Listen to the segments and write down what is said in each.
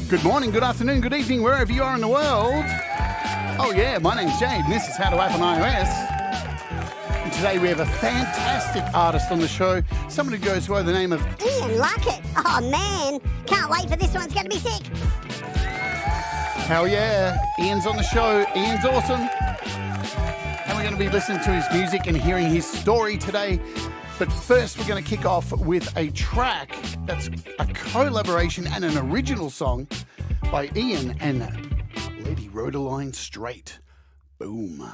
Good morning, good afternoon, good evening, wherever you are in the world. Oh yeah, my name's Jade, and this is How to App on iOS. And today we have a fantastic artist on the show, someone who goes by the name of Ian Luckett. Oh man, can't wait for this one's going to be sick. Hell yeah, Ian's on the show, Ian's awesome. And we're going to be listening to his music and hearing his story today. But first, we're going to kick off with a track that's a collaboration and an original song by Ian and Lady Rhodaline Straight. Boom.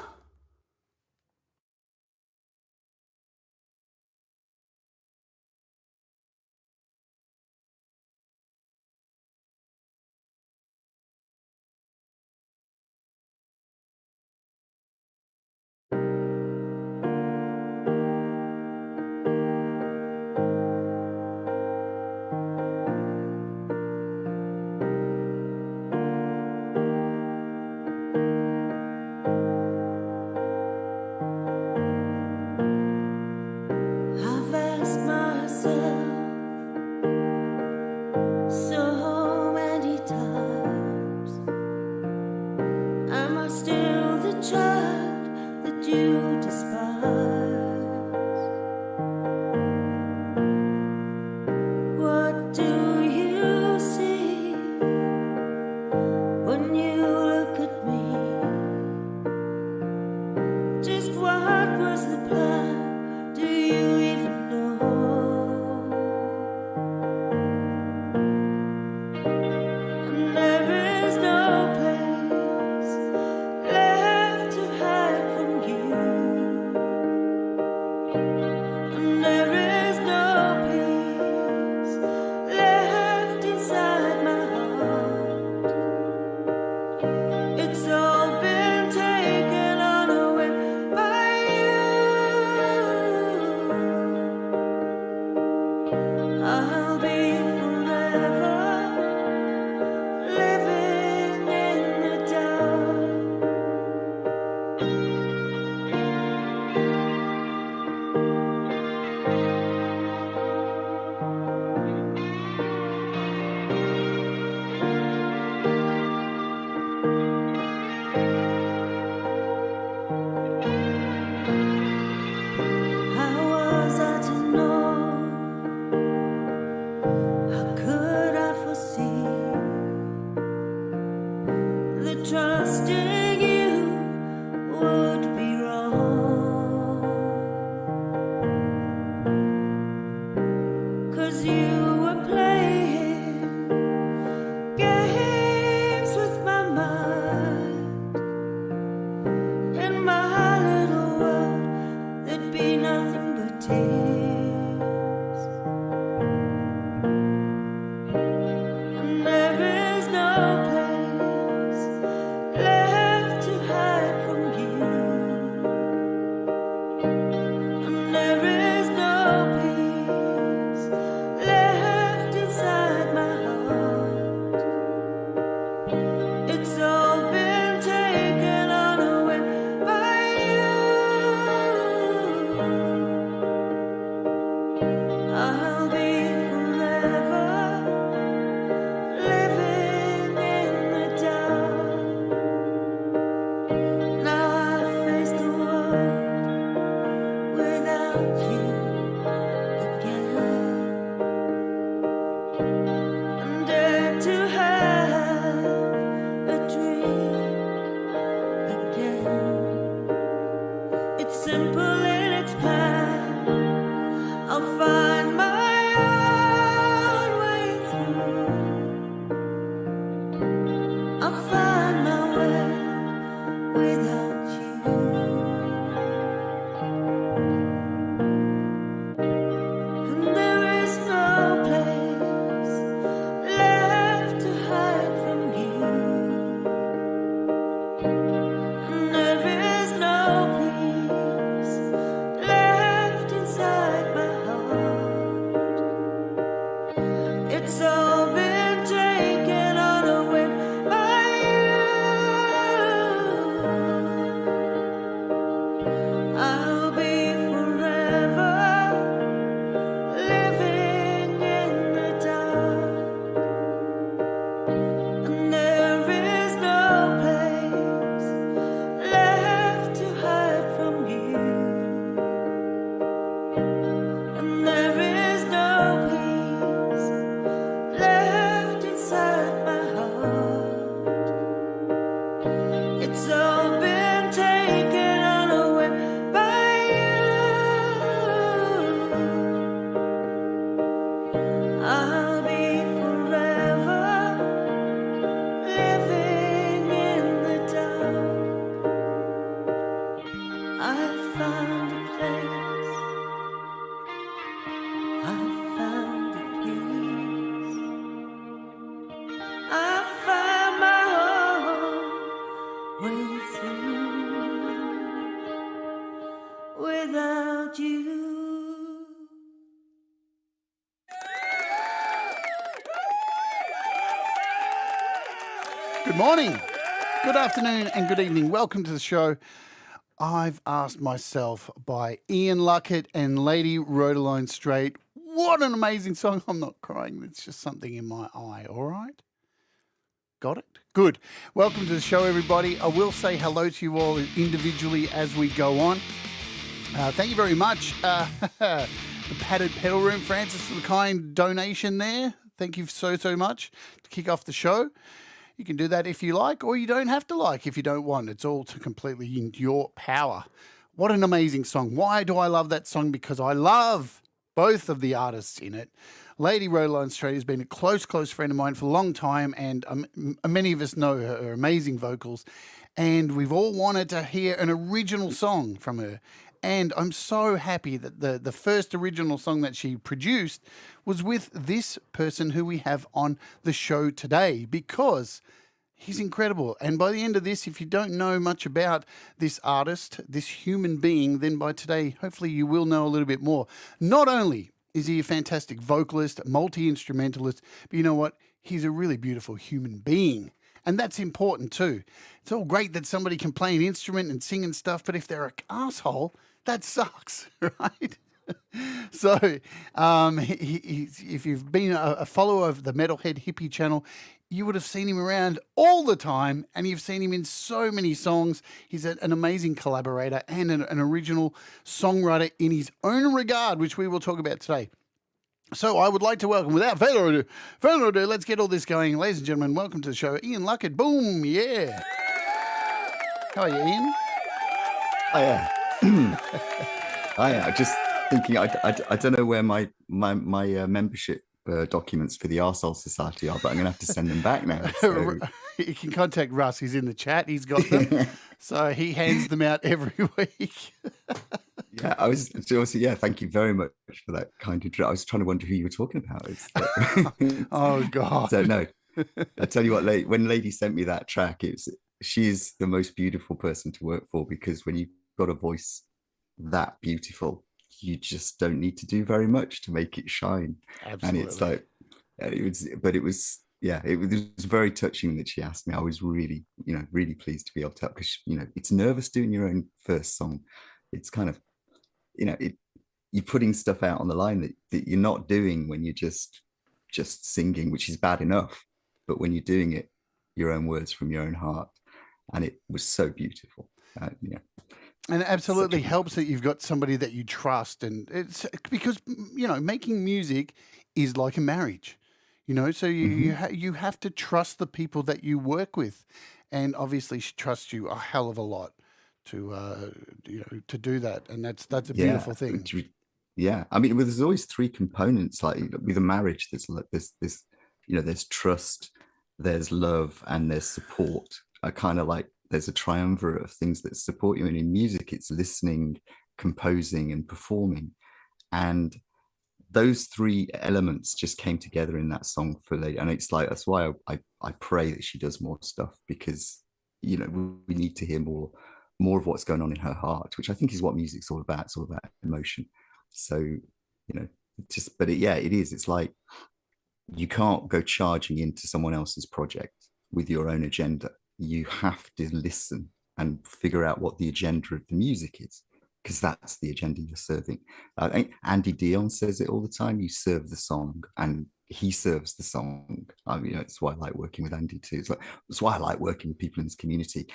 I found a place, I found a peace, I found my own way through without you. Good morning, good afternoon, and good evening. Welcome to the show. I've asked myself by Ian Luckett and Lady Rode Alone Straight. What an amazing song. I'm not crying. It's just something in my eye. All right? Got it? Good. Welcome to the show, everybody. I will say hello to you all individually as we go on. Thank you very much. The Padded Pedal Room, Francis, for the kind donation there. Thank you so much to kick off the show. You can do that if you like, or you don't have to like if you don't want. It's all completely in your power. What an amazing song. Why do I love that song? Because I love both of the artists in it. Lady Rode Alone Straight has been a close friend of mine for a long time, and many of us know her amazing vocals, and we've all wanted to hear an original song from her. And I'm so happy that the first original song that she produced was with this person who we have on the show today, because he's incredible. And by the end of this, if you don't know much about this artist, this human being, then by today, hopefully you will know a little bit more. Not only is he a fantastic vocalist, multi-instrumentalist, but you know what? He's a really beautiful human being. And that's important too. It's all great that somebody can play an instrument and sing and stuff, but if they're an asshole, that sucks, right? So, if you've been a follower of the Metalhead Hippie channel, you would have seen him around all the time, and you've seen him in so many songs. He's an amazing collaborator and an original songwriter in his own regard, which we will talk about today. So I would like to welcome, without further ado, let's get all this going. Ladies and gentlemen, welcome to the show, Ian Luckett. Boom, yeah. How are you, Ian? Oh, yeah. I'm just thinking, I don't know where my membership documents for the Arsehole Society are, but I'm going to have to send them back now. So. You can contact Russ. He's in the chat. He's got them. So he hands them out every week. Yeah, thank you very much for that kind intro. I was trying to wonder who you were talking about. Oh, God. So, no, I tell you what, when Lady sent me that track, she's the most beautiful person to work for, because when you've got a voice that beautiful, you just don't need to do very much to make it shine. Absolutely. And it's like, it was very touching that she asked me. I was really pleased to be able to help, because, it's nervous doing your own first song. It's kind of, you're putting stuff out on the line that you're not doing when you're just singing, which is bad enough. But when you're doing it, your own words from your own heart. And it was so beautiful. And it absolutely helps that you've got somebody that you trust. And it's because, making music is like a marriage, so you have to trust the people that you work with. And obviously she trusts you a hell of a lot to do that. And that's a beautiful thing. Yeah. I mean, there's always three components, like with a marriage, there's trust, there's love, and there's support. I kind of like, there's a triumvirate of things that support you. And in music, it's listening, composing, and performing. And those three elements just came together in that song for Lady. And it's like, that's why I pray that she does more stuff, because, we need to hear more of what's going on in her heart, which I think is what music's all about. It's all about emotion. So, it is. It's like, you can't go charging into someone else's project with your own agenda. You have to listen and figure out what the agenda of the music is, because that's the agenda you're serving. I think Andy Dion says it all the time. You serve the song and he serves the song. It's why I like working with Andy too. It's why I like working with people in this community.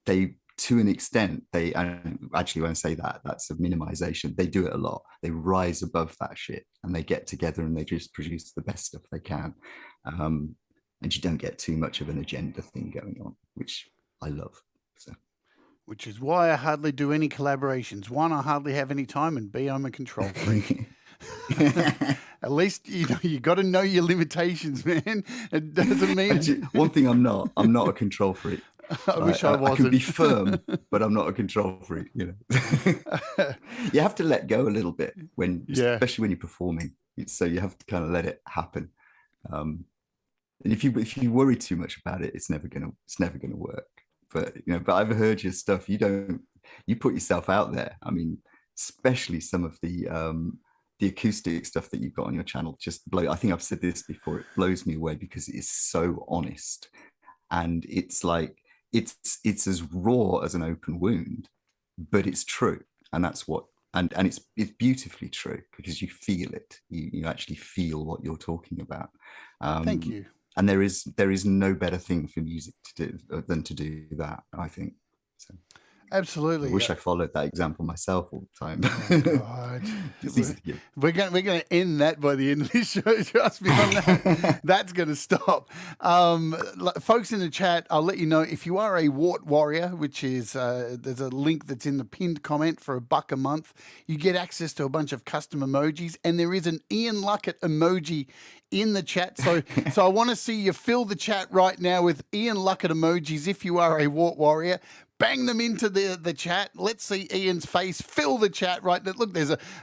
They, to an extent, and actually when I say that, that's a minimization. They do it a lot. They rise above that shit and they get together and they just produce the best stuff they can. And you don't get too much of an agenda thing going on, which I love. So, which is why I hardly do any collaborations. One, I hardly have any time, and B, I'm a control freak. At least you got to know your limitations, man. It doesn't mean one thing I'm not a control freak. I wish I I wasn't. can be firm, but I'm not a control freak. You know, you have to let go a little bit especially when you're performing. So you have to kind of let it happen. And if you worry too much about it, it's never gonna work. But but I've heard your stuff. You put yourself out there. I mean, especially some of the acoustic stuff that you've got on your channel I think I've said this before, it blows me away because it is so honest, and it's like it's as raw as an open wound, but it's true, and that's what and it's beautifully true because you feel it. You actually feel what you're talking about. Thank you. And there is no better thing for music to do than to do that, I think. So. Absolutely. I wish I followed that example myself all the time. Oh, God. It's easy to do. We're going to end that by the end of this show. Trust me on that. That's going to stop. Folks in the chat, I'll let you know if you are a Wart Warrior, which is there's a link that's in the pinned comment for $1 a month. You get access to a bunch of custom emojis, and there is an Ian Luckett emoji in the chat. So I want to see you fill the chat right now with Ian Luckett emojis if you are a Wart Warrior. Bang them into the chat. Let's see Ian's face. Fill the chat right now. Look,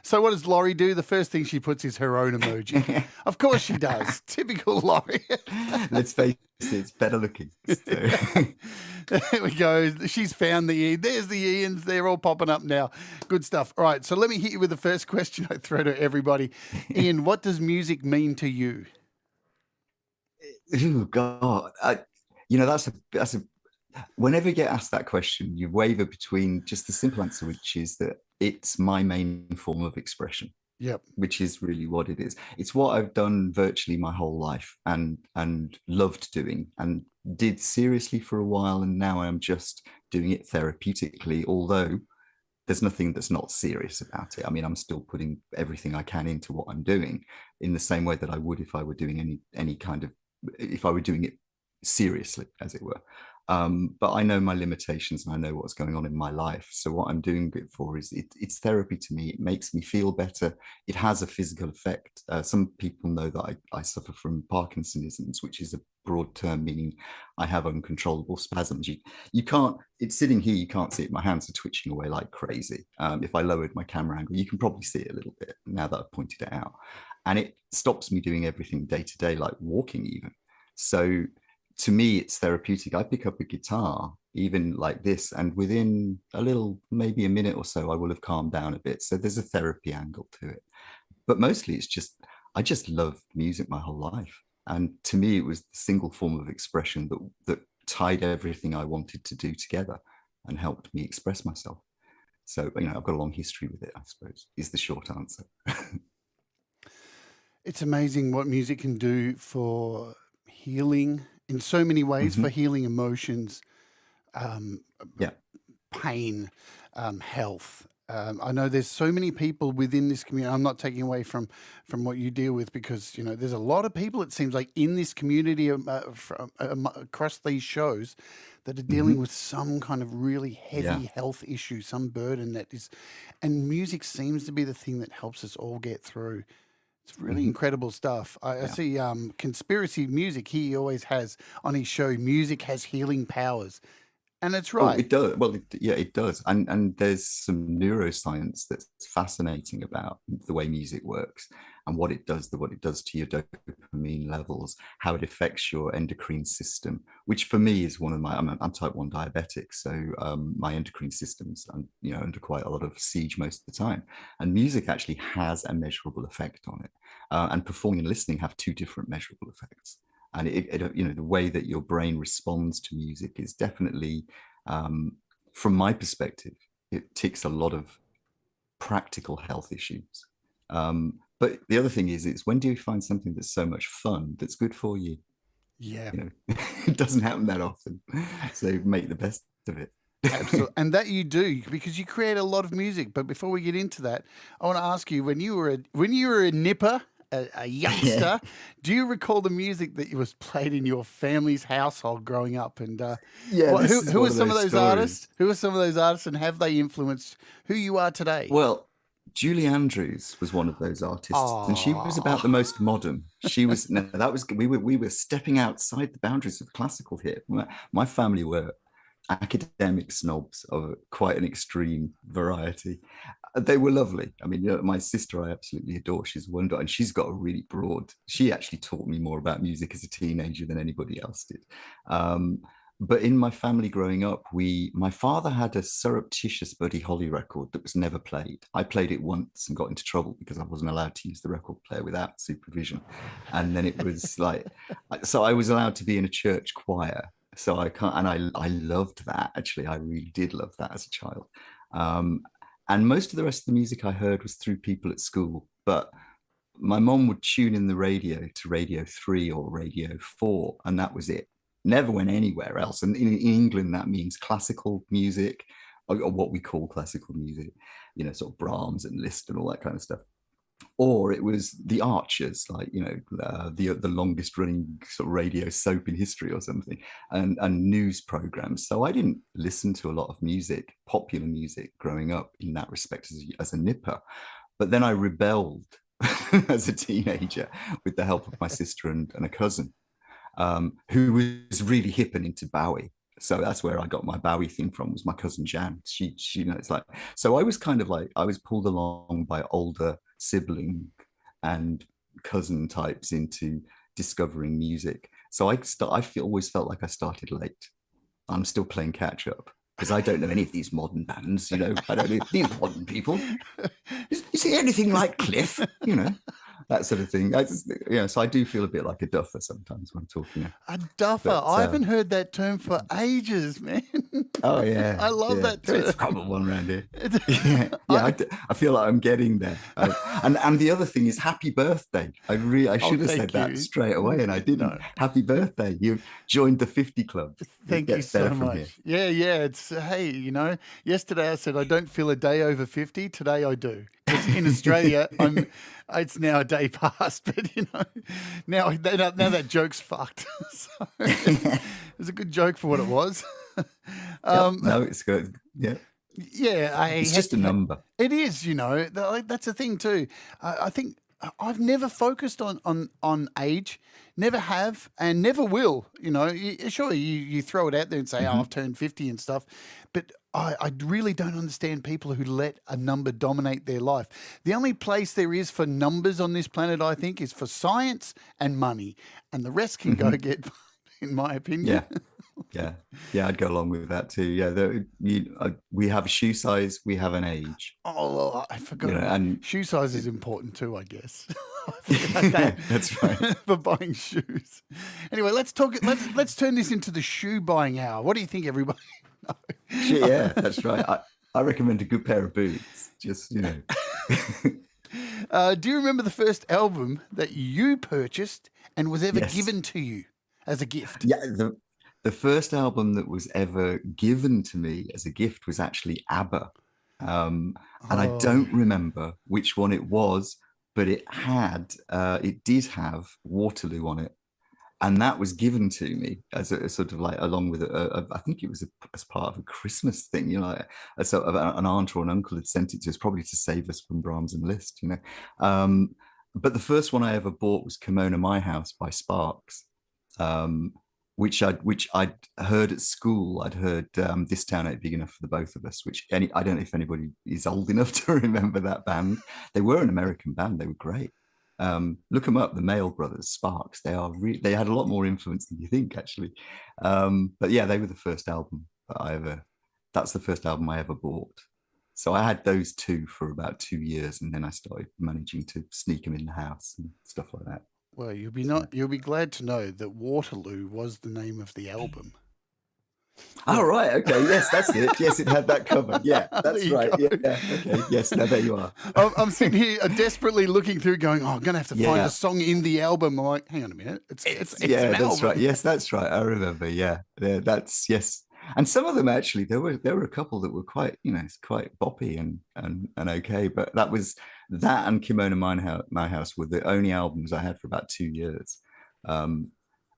so what does Laurie do? The first thing she puts is her own emoji. Of course she does. Typical Laurie. Let's face it, it's better looking. So. There we go. She's found the Ian. There's the Ians. They're all popping up now. Good stuff. All right, so let me hit you with the first question I throw to everybody. Ian, what does music mean to you? Oh, God. That's a whenever you get asked that question, you waver between just the simple answer, which is that it's my main form of expression. Yep. Which is really what it is. It's what I've done virtually my whole life and loved doing and did seriously for a while. And now I'm just doing it therapeutically, although there's nothing that's not serious about it. I mean, I'm still putting everything I can into what I'm doing in the same way that I would if I were doing if I were doing it seriously, as it were. But I know my limitations and I know what's going on in my life. So what I'm doing it for is it's therapy to me. It makes me feel better. It has a physical effect. Some people know that I suffer from Parkinsonisms, which is a broad term meaning I have uncontrollable spasms. You can't, it's sitting here, you can't see it. My hands are twitching away like crazy. If I lowered my camera angle, you can probably see it a little bit now that I've pointed it out. And it stops me doing everything day to day, like walking even. So to me, it's therapeutic. I pick up a guitar, even like this, and within maybe a minute or so, I will have calmed down a bit. So there's a therapy angle to it. But mostly I just love music my whole life. And to me, it was the single form of expression that tied everything I wanted to do together and helped me express myself. So, I've got a long history with it, I suppose, is the short answer. It's amazing what music can do for healing in so many ways, for healing emotions, pain, health. I know there's so many people within this community. I'm not taking away from what you deal with because, there's a lot of people, it seems like, in this community across these shows that are dealing with some kind of really heavy health issue, some burden and music seems to be the thing that helps us all get through. It's really incredible stuff. I see Conspiracy Music, he always has on his show, music has healing powers. And it's right. Oh, it does. Well, it does. And there's some neuroscience that's fascinating about the way music works and what it does to your dopamine levels, how it affects your endocrine system, which for me is one of I'm type 1 diabetic. So my endocrine system's under quite a lot of siege most of the time. And music actually has a measurable effect on it. And performing and listening have two different measurable effects. And the way that your brain responds to music is definitely, from my perspective, it ticks a lot of practical health issues. But the other thing is when do you find something that's so much fun that's good for you? Yeah, it doesn't happen that often. So make the best of it. Absolutely. And that you do because you create a lot of music. But before we get into that, I want to ask you, when you were a nipper, a youngster, do you recall the music that was played in your family's household growing up? And who are some of those artists? Who are some of those artists, and have they influenced who you are today? Well, Julie Andrews was one of those artists, and she was about the most modern. She was we were stepping outside the boundaries of classical here. My family were academic snobs of quite an extreme variety. They were lovely. I mean, my sister I absolutely adore. She's wonderful, and she's got a really broad. She actually taught me more about music as a teenager than anybody else did. But in my family growing up, my father had a surreptitious Buddy Holly record that was never played. I played it once and got into trouble because I wasn't allowed to use the record player without supervision. And then it was like, so I was allowed to be in a church choir. So I can't, and I loved that. Actually, I really did love that as a child. And most of the rest of the music I heard was through people at school. But my mom would tune in the radio to Radio 3 or Radio 4, and that was it. Never went anywhere else. And in England, that means classical music, or what we call classical music, you know, sort of Brahms and Liszt and all that kind of stuff. Or it was the Archers, like, you know, the longest running sort of radio soap in history or something, and news programs. So I didn't listen to a lot of music, popular music, growing up in that respect as a nipper. But then I rebelled as a teenager with the help of my sister and a cousin, who was really hip and into Bowie. So that's where I got my Bowie thing from, was my cousin Jan. She, you know, it's like, so I was kind of like, I was pulled along by older sibling and cousin types into discovering music. So I always felt like I started late. I'm still playing catch up because I don't know any of these modern bands, you know. I don't know these modern people. Is he anything like Cliff? You know, that sort of thing. So I do feel a bit like a duffer sometimes when I'm talking. A duffer. But, I haven't heard that term for ages, man. Oh yeah, I love that term. It's a common one around here. I feel like I'm getting there. And the other thing is happy birthday. I should have said that straight away, and I didn't. No. Happy birthday! You've joined the 50 club. Thank you so much. Yeah. It's hey, you know, yesterday I said I don't feel a day over 50. Today I do. In Australia, it's now a day past, but you know, now that joke's fucked. So, it was a good joke for what it was. No, it's good. Yeah. Yeah, it's just a number. It is, you know. That's the thing too. I think I've never focused on age, never have, and never will. You know, sure, you throw it out there and say, "Oh, I've turned 50 and stuff," but I really don't understand people who let a number dominate their life. The only place there is for numbers on this planet, I think, is for science and money, and the rest can go get, in my opinion. Yeah, I'd go along with that too. Yeah, we have a shoe size, we have an age. Oh, well, I forgot. You know, and shoe size is important too, I guess. that. That's right. For buying shoes. Anyway, let's let's turn this into the shoe buying hour. What do you think, everybody? No. Yeah, that's right. I recommend a good pair of boots. Just, you know. Do you remember the first album that you purchased and was ever given to you as a gift? Yeah, the first album that was ever given to me as a gift was actually ABBA. And I don't remember which one it was, but it did have Waterloo on it. And that was given to me as a sort of like, along with I think it was as part of a Christmas thing, you know, like an aunt or an uncle had sent it to us, probably to save us from Brahms and Liszt, you know. But the first one I ever bought was Come On My House by Sparks, which I'd heard at school. I'd heard This Town Ain't Big Enough for the Both of Us, which I don't know if anybody is old enough to remember that band. They were an American band. They were great. Look them up, the Mail Brothers, Sparks. They had a lot more influence than you think, actually. But yeah, they were the first album that's the first album I ever bought. So I had those two for about 2 years, and then I started managing to sneak them in the house and stuff like that. Well, you'll be glad to know that Waterloo was the name of the album. Oh, right. Okay. Yes, that's it. Yes, it had that cover. Yeah, that's right. Yeah. Okay. Yes. Now there you are. I'm sitting here desperately looking through, going, "Oh, I'm going to have to find a song in the album." I'm like, "Hang on a minute, it's yeah, an that's album." Right. Yes, that's right. I remember. Yeah, that's yes. And some of them actually, there were a couple that were quite, you know, quite boppy and okay. But that and Kimono My House were the only albums I had for about 2 years.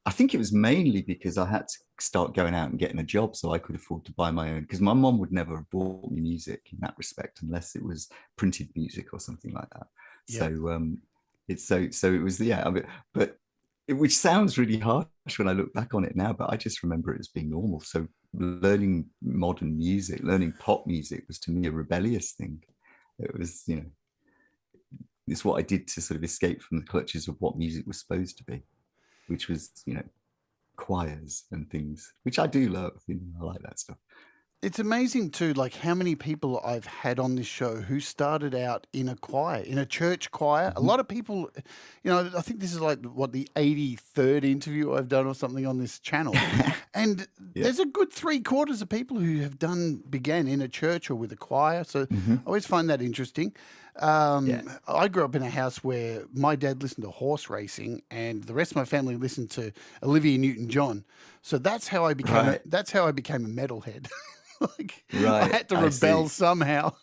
I think it was mainly because I had to start going out and getting a job so I could afford to buy my own, because my mom would never have bought me music in that respect unless it was printed music or something like that. Yep. So it was, yeah, I mean, but which sounds really harsh when I look back on it now, but I just remember it as being normal. So learning modern music, learning pop music was to me a rebellious thing. It was, it's what I did to sort of escape from the clutches of what music was supposed to be, which was, choirs and things, which I do love. I like that stuff. It's amazing too, like how many people I've had on this show who started out in a choir, in a church choir. A lot of people, I think this is like the 83rd interview I've done or something on this channel. And there's a good 3/4 of people who have began in a church or with a choir. So I always find that interesting. I grew up in a house where my dad listened to horse racing and the rest of my family listened to Olivia Newton-John. So that's how I became a metalhead. I had to rebel somehow.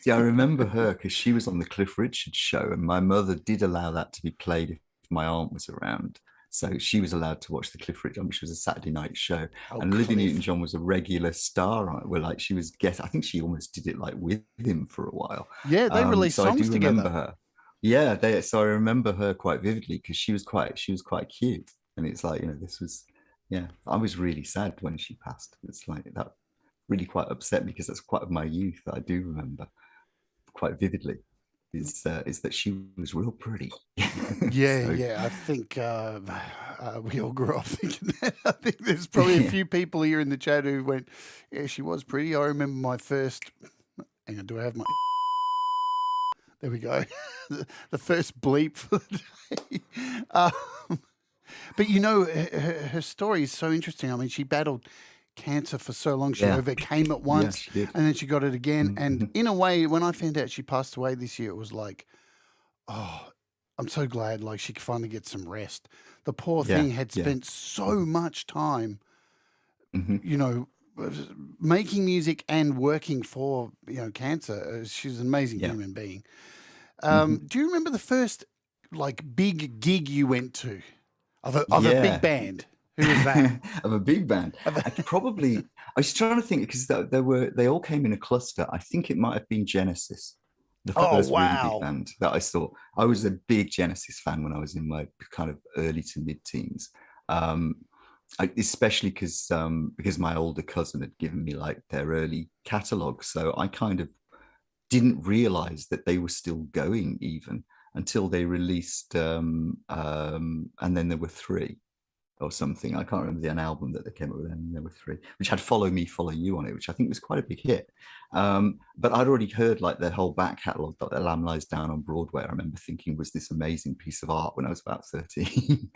Yeah, I remember her because she was on the Cliff Richard show, and my mother did allow that to be played if my aunt was around. So she was allowed to watch the Cliff Richard, which was a Saturday night show. And Olivia Newton-John was a regular star on it. Where she was I think she almost did it with him for a while. Yeah, they released songs together. Remember her. Yeah, so I remember her quite vividly because she was quite cute. And it's this was, I was really sad when she passed. It's like that. Really quite upset me because that's quite of my youth that I do remember quite vividly is that she was real pretty. I think we all grew up thinking that. I think there's probably a few people here in the chat who went, yeah, she was pretty. I remember my first, hang on, do I have my, there we go, the first bleep for the day. But her story is so interesting. I mean, she battled cancer for so long. She overcame it once and then she got it again. And in a way, when I found out she passed away this year, it was like, oh, I'm so glad she could finally get some rest. The poor thing had spent so much time, making music and working for, cancer. She's an amazing human being. Do you remember the first big gig you went to of a big band? Who was that? Of a big band. I was trying to think because they all came in a cluster. I think it might have been Genesis, the first really big band that I saw. I was a big Genesis fan when I was in my kind of early to mid-teens, especially because my older cousin had given me their early catalogue. So I kind of didn't realize that they were still going even until they released, and then there were 3. Or something. I can't remember an album that they came up with, and there were 3, which had Follow Me, Follow You on it, which I think was quite a big hit. But I'd already heard their whole back catalogue, The Lamb Lies Down on Broadway. I remember thinking was this amazing piece of art when I was about 13,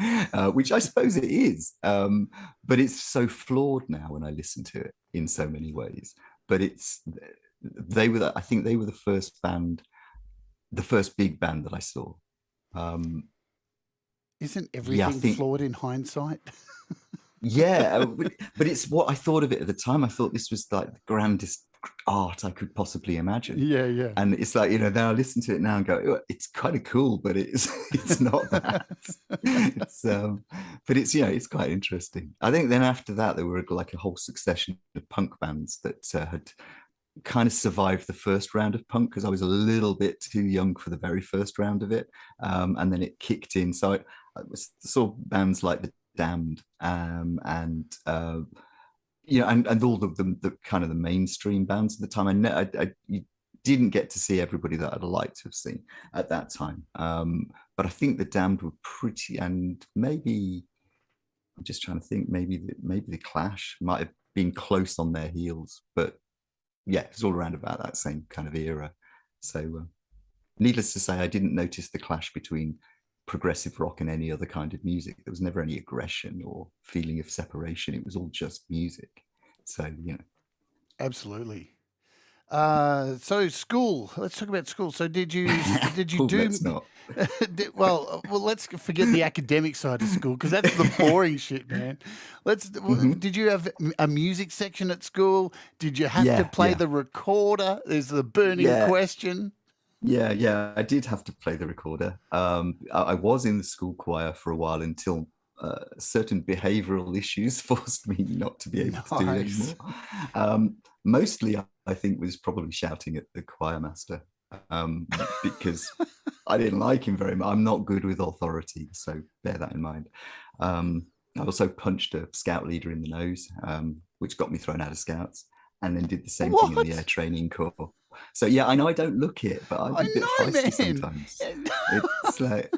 which I suppose it is. But it's so flawed now when I listen to it in so many ways. But I think they were the first band, the first big band that I saw. Isn't everything flawed in hindsight? But it's what I thought of it at the time. I thought this was the grandest art I could possibly imagine. Yeah. And it's then I listen to it now and go, oh, it's kind of cool, but it's not that. But it's quite interesting. I think then after that there were a whole succession of punk bands that had kind of survived the first round of punk because I was a little bit too young for the very first round of it, and then it kicked in. So I saw bands like the Damned, and all of them, the kind of the mainstream bands at the time. I didn't get to see everybody that I'd like to have seen at that time, but I think the Damned were pretty, and maybe I'm just trying to think, maybe the Clash might have been close on their heels, but it's all around about that same kind of era. So needless to say, I didn't notice the clash between progressive rock and any other kind of music. There was never any aggression or feeling of separation. It was all just music. So, Absolutely. So school, let's talk about school. So did you do, let's not. well, let's forget the academic side of school because that's the boring shit, man. Did you have a music section at school? Did you have to play the recorder? Is the burning question. Yeah, I did have to play the recorder. I was in the school choir for a while until certain behavioral issues forced me not to be able to do it anymore. Mostly, I think, was probably shouting at the choir master. because I didn't like him very much. I'm not good with authority, so bear that in mind. I also punched a scout leader in the nose, which got me thrown out of scouts, and then did the same thing in the air training corps. So yeah, I know I don't look it, but I'm a bit feisty sometimes. It's like,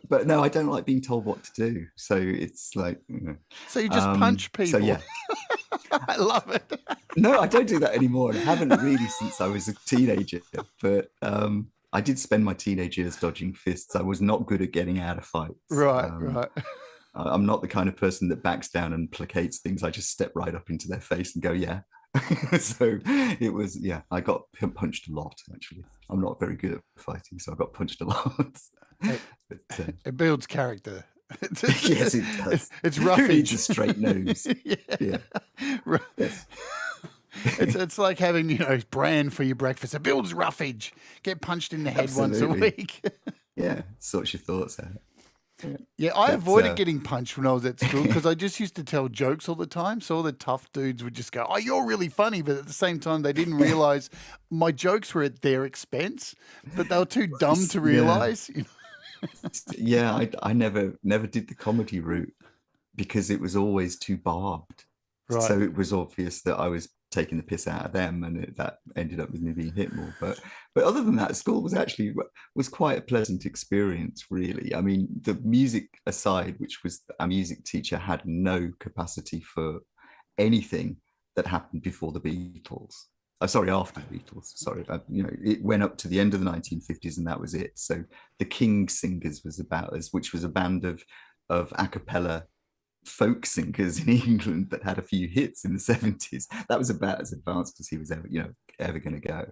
but no, I don't like being told what to do. So it's like, So you just punch people. So yeah. I love it. No, I don't do that anymore. I haven't really since I was a teenager. But I did spend my teenage years dodging fists. I was not good at getting out of fights. Right. I'm not the kind of person that backs down and placates things. I just step right up into their face and go, yeah. So it was, yeah, I got punched a lot, actually. I'm not very good at fighting, so I got punched a lot. But, it builds character. Yes, it does. It's roughage. Who needs a straight nose? Yeah. Yes. It's like having, bran for your breakfast. It builds roughage. Get punched in the head once a week. Yeah, sorts your thoughts out. Yeah, I avoided getting punched when I was at school because I just used to tell jokes all the time. So all the tough dudes would just go, "Oh, you're really funny," but at the same time, they didn't realize my jokes were at their expense, but they were too dumb to realize. Yeah, I never did the comedy route because it was always too barbed. Right. So it was obvious that I was taking the piss out of them, and that ended up with me being hit more. But other than that, school was quite a pleasant experience, really. I mean, the music aside, which was our music teacher had no capacity for anything that happened before the Beatles. Sorry, after the Beatles. Sorry, it went up to the end of the 1950s, and that was it. So the King Singers was about us, which was a band of a cappella folk singers in England that had a few hits in the 70s. That was about as advanced as he was ever going to go.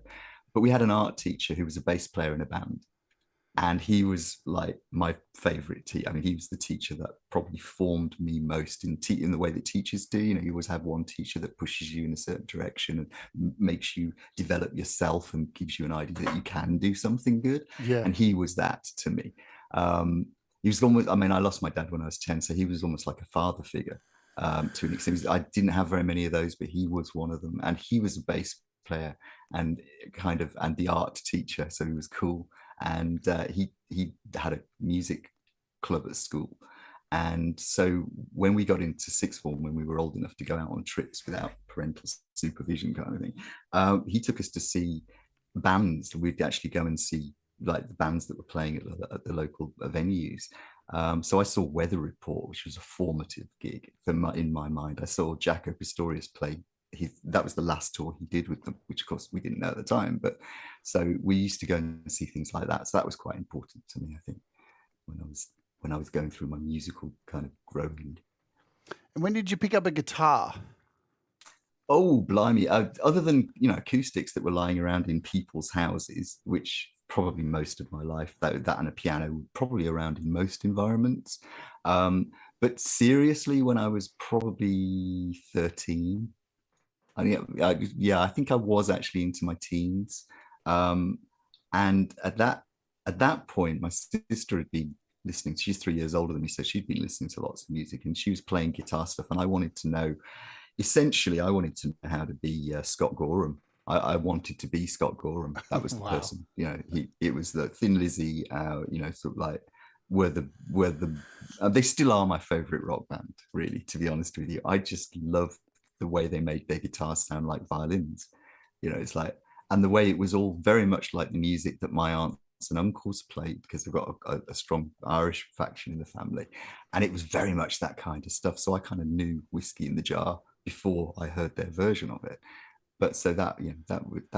But we had an art teacher who was a bass player in a band, and he was like my favorite teacher. I mean, he was the teacher that probably formed me most in the way that teachers do. You always have one teacher that pushes you in a certain direction and makes you develop yourself and gives you an idea that you can do something good. Yeah. And he was that to me. He was almost, I mean, I lost my dad when I was 10, so he was almost like a father figure to an extent. I didn't have very many of those, but he was one of them. And he was a bass player and the art teacher, so he was cool. And he had a music club at school. And so when we got into sixth form, when we were old enough to go out on trips without parental supervision kind of thing, he took us to see bands. We'd actually go and see like the bands that were playing at the local venues. So I saw Weather Report, which was a formative gig in my mind. I saw Jaco Pastorius play. That was the last tour he did with them, which of course we didn't know at the time. But so we used to go and see things like that. So that was quite important to me, I think, when I was going through my musical kind of growing. And when did you pick up a guitar? Oh, blimey. Other than, acoustics that were lying around in people's houses, which probably most of my life, that and a piano probably around in most environments. But seriously, when I was probably 13, I think I was actually into my teens. And at that point, my sister had been listening. She's 3 years older than me, so she'd been listening to lots of music, and she was playing guitar stuff. And I wanted to know how to be Scott Gorham. I wanted to be Scott Gorham. That was the person. It was the Thin Lizzy. Sort of like they still are my favorite rock band. Really, to be honest with you, I just love the way they made their guitars sound like violins. It's like, and the way it was all very much like the music that my aunts and uncles played, because they've got a strong Irish faction in the family, and it was very much that kind of stuff. So I kind of knew Whiskey in the Jar before I heard their version of it. But so that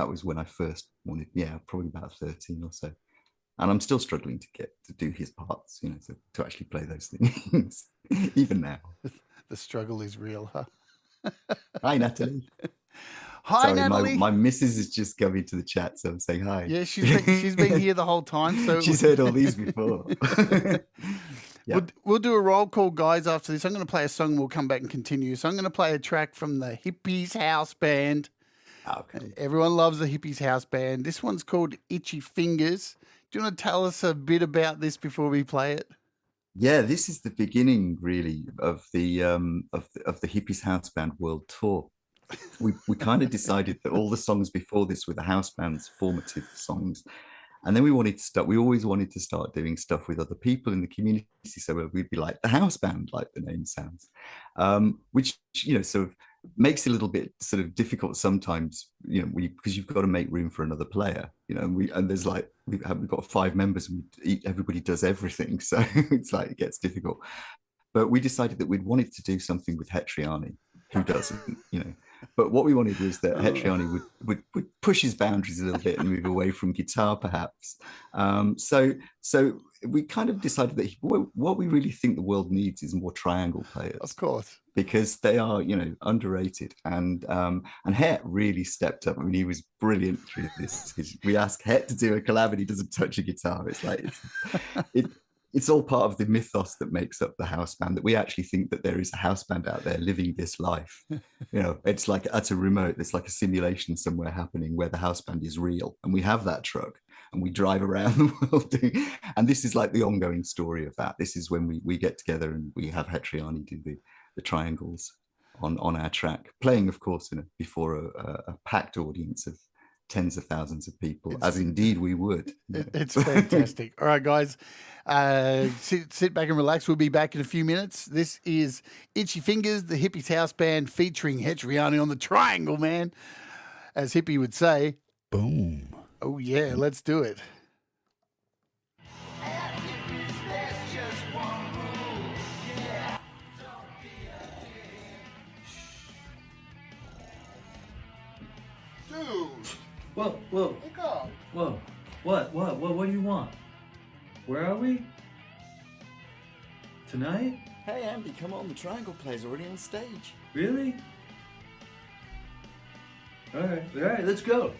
was when I first wanted, probably about 13 or so. And I'm still struggling to get to do his parts, to actually play those things, even now. The struggle is real, huh? Hi, Natalie. Hi, sorry, Natalie. My missus is just coming to the chat, so I'm saying hi. Yeah, she's been here the whole time. So she's heard all these before. Yep. We'll do a roll call, guys, after this. I'm going to play a song and we'll come back and continue. So I'm going to play a track from the Hippies House Band. Okay. Everyone loves the Hippies House Band. This one's called Itchy Fingers. Do you want to tell us a bit about this before we play it? Yeah, this is the beginning, really, of the Hippies House Band World Tour. we kind of decided that all the songs before this were the house band's formative songs. And then we always wanted to start doing stuff with other people in the community. So we'd be like the house band, like the name sounds, which, sort of makes it a little bit sort of difficult sometimes, because you've got to make room for another player, and there's like, we've got 5 members and everybody does everything. So it's like, it gets difficult. But we decided that we'd wanted to do something with Hetriani, who doesn't, But what we wanted was that Hetriani would push his boundaries a little bit and move away from guitar, perhaps. So we kind of decided that what we really think the world needs is more triangle players. Of course. Because they are, underrated. And Het really stepped up. I mean, he was brilliant through this. We asked Het to do a collab and he doesn't touch a guitar. It's like, it's all part of the mythos that makes up the house band, that we actually think that there is a house band out there living this life. It's like at a remote, there's like a simulation somewhere happening where the house band is real. And we have that truck and we drive around the world and this is like the ongoing story of that. This is when we get together and we have Hetriani do the triangles on our track, playing, of course, before a packed audience of tens of thousands of people, as indeed we would. It's fantastic. All right, guys, sit back and relax. We'll be back in a few minutes. This is Itchy Fingers, the Hippies house band, featuring Hetriani on the triangle, man. As Hippie would say, boom. Oh, yeah, let's do it. Dude. Whoa. Pick up. Whoa. What do you want? Where are we? Tonight? Hey, Andy, come on. The triangle player's already on stage. Really? All right, let's go.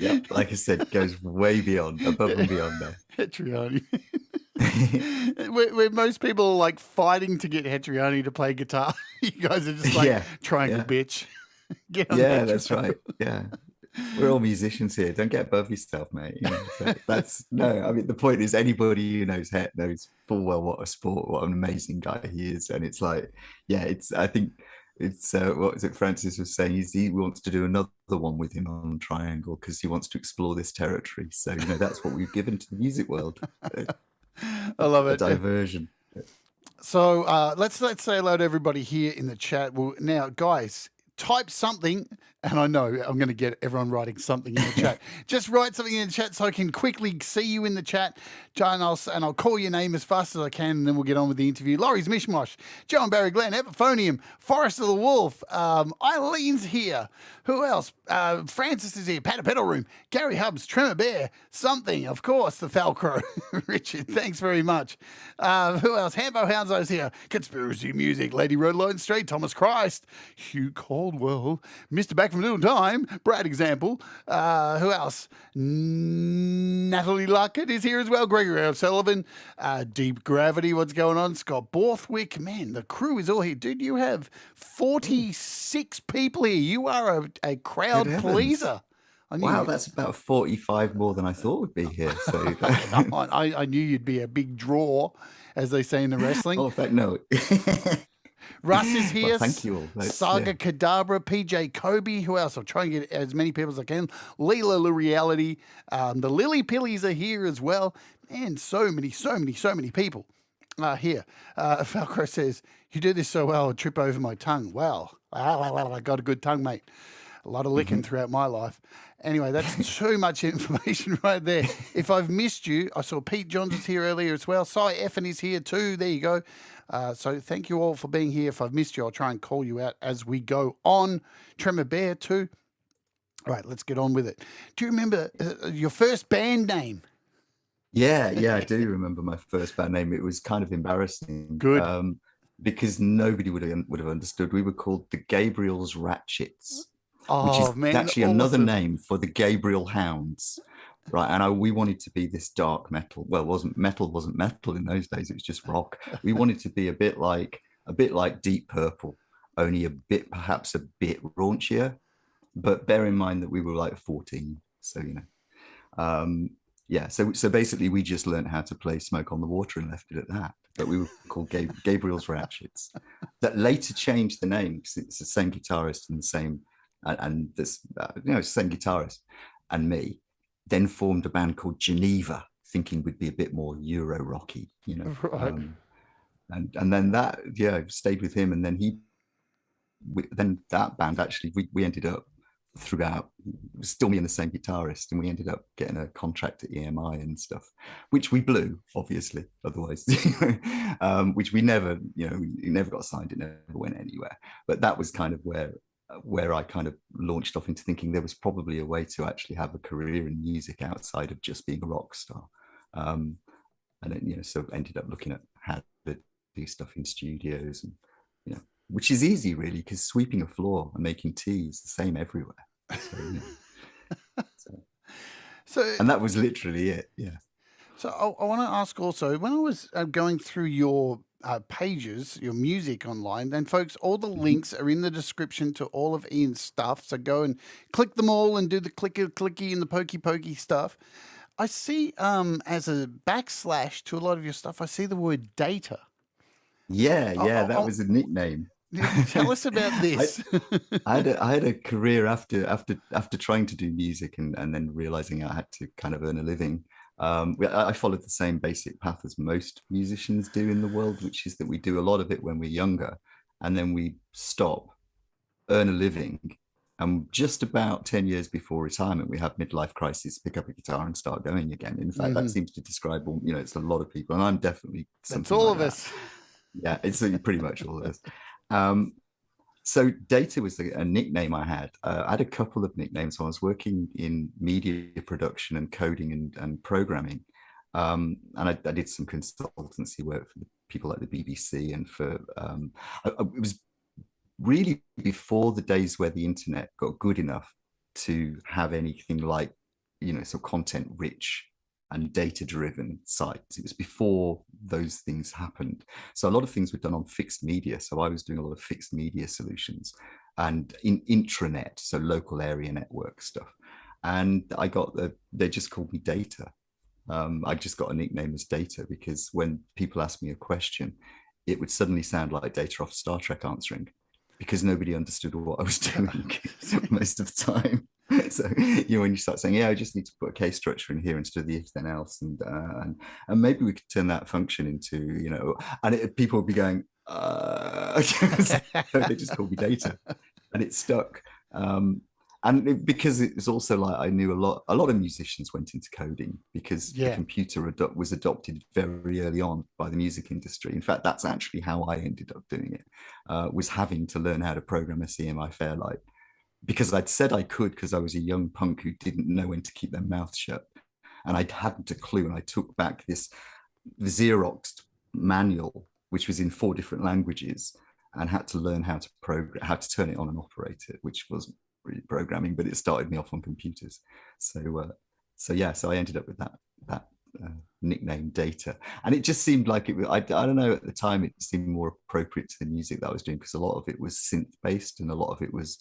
Yep. Like I said, goes way beyond, above and beyond there. Hetriani. where most people are like fighting to get Hetriani to play guitar. You guys are just like triangle bitch. Get on That's right. Yeah. We're all musicians here. Don't get above yourself, mate. You know, so that's no. I mean, the point is, anybody who knows Het knows full well what a sport, what an amazing guy he is. And it's like, it's. I think it's what is it? Francis was saying he wants to do another one with him on Triangle because he wants to explore this territory. So that's what we've given to the music world. I love it. A diversion. So let's say hello to everybody here in the chat. Well, now, guys, type something. And I know I'm going to get everyone writing something in the chat. Just write something in the chat so I can quickly see you in the chat. John, I'll call your name as fast as I can, and then we'll get on with the interview. Laurie's Mishmosh, Joe and Barry Glenn, Epiphonium, Forest of the Wolf, Eileen's here. Who else? Francis is here. Pat Pedal Room, Gary Hubbs, Tremor Bear, something, of course, the Falcro. Richard, thanks very much. Who else? Hambo Hounzo's here. Conspiracy Music, Lady Roadline Straight, Thomas Christ, Hugh Caldwell, Mr. Back from Little Time, Brad Example. Who else? Natalie Luckett is here as well. Gregory O'Sullivan, Deep Gravity. What's going on? Scott Borthwick. Man, the crew is all here. Dude, you have 46 people here. You are a crowd pleaser. Wow, that's about 45 more than I thought would be here. So I knew you'd be a big draw, as they say in the wrestling. Oh, no. Russ is here. Well, thank you all. Saga Kadabra, PJ Kobe. Who else? I'll try and get as many people as I can. Leela Reality. The Lily Pillies are here as well. And so many people here. Falcro says, you do this so well, I'll trip over my tongue. Well, I got a good tongue, mate. A lot of licking throughout my life. Anyway, that's too much information right there. If I've missed you, I saw Pete Johns was here earlier as well. Cy Effin is here too. There you go. So thank you all for being here. If I've missed you, I'll try and call you out as we go on. Tremor Bear too. All right, let's get on with it. Do you remember your first band name? Yeah, I do remember my first band name. It was kind of embarrassing. Good. Because nobody would have understood. We were called the Gabriel's Ratchets. Which is actually another name for the Gabriel Hounds, right? And we wanted to be this dark metal. Well, wasn't metal in those days. It was just rock. We wanted to be a bit like Deep Purple, only perhaps a bit raunchier. But bear in mind that we were like 14, so So basically, we just learned how to play Smoke on the Water and left it at that. But we were called Gabriel's Ratchets. That later changed the name because it's the same guitarist and the same. And this, same guitarist and me, then formed a band called Geneva, thinking we'd be a bit more Euro rocky, Right. And then that, stayed with him, and then then that band actually we ended up throughout, still me and the same guitarist, and we ended up getting a contract at EMI and stuff, which we blew, obviously, otherwise, which we never got signed. It never went anywhere. But that was kind of where I kind of launched off into thinking there was probably a way to actually have a career in music outside of just being a rock star. And then, so ended up looking at how to do stuff in studios and, which is easy really, because sweeping a floor and making tea is the same everywhere. So, and that was literally it. Yeah. So I want to ask also, when I was going through your pages, your music online, and folks, all the links are in the description to all of Ian's stuff. So go and click them all and do the clicky and the pokey stuff. I see as a backslash to a lot of your stuff, I see the word data. Yeah, that was a nickname. Tell us about this. I had a career after trying to do music and then realizing I had to kind of earn a living. I followed the same basic path as most musicians do in the world, which is that we do a lot of it when we're younger, and then we stop, earn a living, and just about 10 years before retirement, we have midlife crisis, pick up a guitar and start going again. In fact, that seems to describe all, it's a lot of people, and I'm definitely something. That's all like of that. us. Yeah, it's pretty much all of us. So Data was a nickname I had. I had a couple of nicknames. So I was working in media production and coding and programming. And I did some consultancy work for people like the BBC and for, it was really before the days where the internet got good enough to have anything like so content rich and data driven sites. It was before those things happened. So a lot of things were done on fixed media. So I was doing a lot of fixed media solutions and in intranet, so local area network stuff. And they just called me Data. I just got a nickname as Data because when people ask me a question, it would suddenly sound like Data off Star Trek answering, because nobody understood what I was doing most of the time. So when you start saying, yeah, I just need to put a case structure in here instead of the if then else, and maybe we could turn that function into, and people would be going, they just called me Data, and it stuck. And because it was also like I knew a lot of musicians went into coding because the computer was adopted very early on by the music industry. In fact, that's actually how I ended up doing it, was having to learn how to program a CMI Fairlight, because I'd said I could because I was a young punk who didn't know when to keep their mouth shut. And I hadn't a clue. And I took back the Xeroxed manual, which was in 4 different languages, and had to learn how to turn it on and operate it, which was really programming, but it started me off on computers. So I ended up with that nickname Data, and it just seemed like it was, I don't know, at the time it seemed more appropriate to the music that I was doing, because a lot of it was synth based and a lot of it was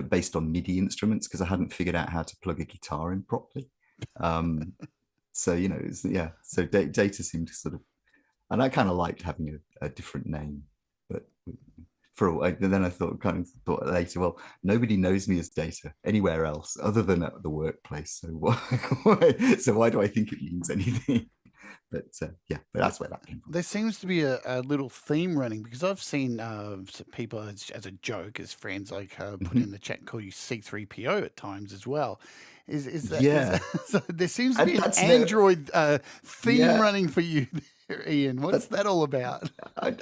based on MIDI instruments, because I hadn't figured out how to plug a guitar in properly. So Data seemed to sort of, and I kind of liked having a different name, but then I thought later, well, nobody knows me as Data anywhere else other than at the workplace. So why do I think it means anything? But that's where that came from. There seems to be a little theme running, because I've seen people as a joke, as friends, like put in the chat, call you C3PO at times as well. Is that so there seems to be an Android theme running for you there, Ian. What's that all about? I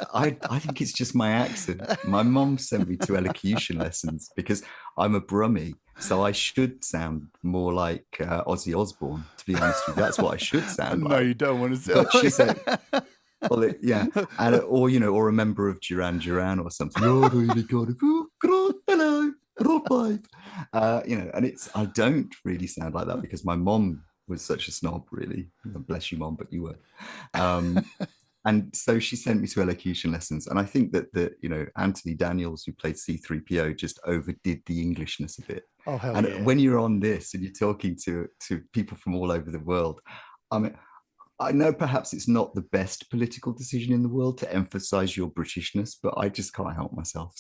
think it's just my accent. My mom sent me to elocution lessons because I'm a Brummie, so I should sound more like Ozzy Osbourne, to be honest with you. That's what I should sound like. No, you don't want to sound like. She said, or a member of Duran Duran or something. And I don't really sound like that because my mom was such a snob, really. Bless you, Mom, but you were. And so she sent me to elocution lessons. And I think that Anthony Daniels, who played C3PO, just overdid the Englishness a bit. Oh, hell and yeah. When you're on this and you're talking to people from all over the world, I mean, I know perhaps it's not the best political decision in the world to emphasize your Britishness, but I just can't help myself.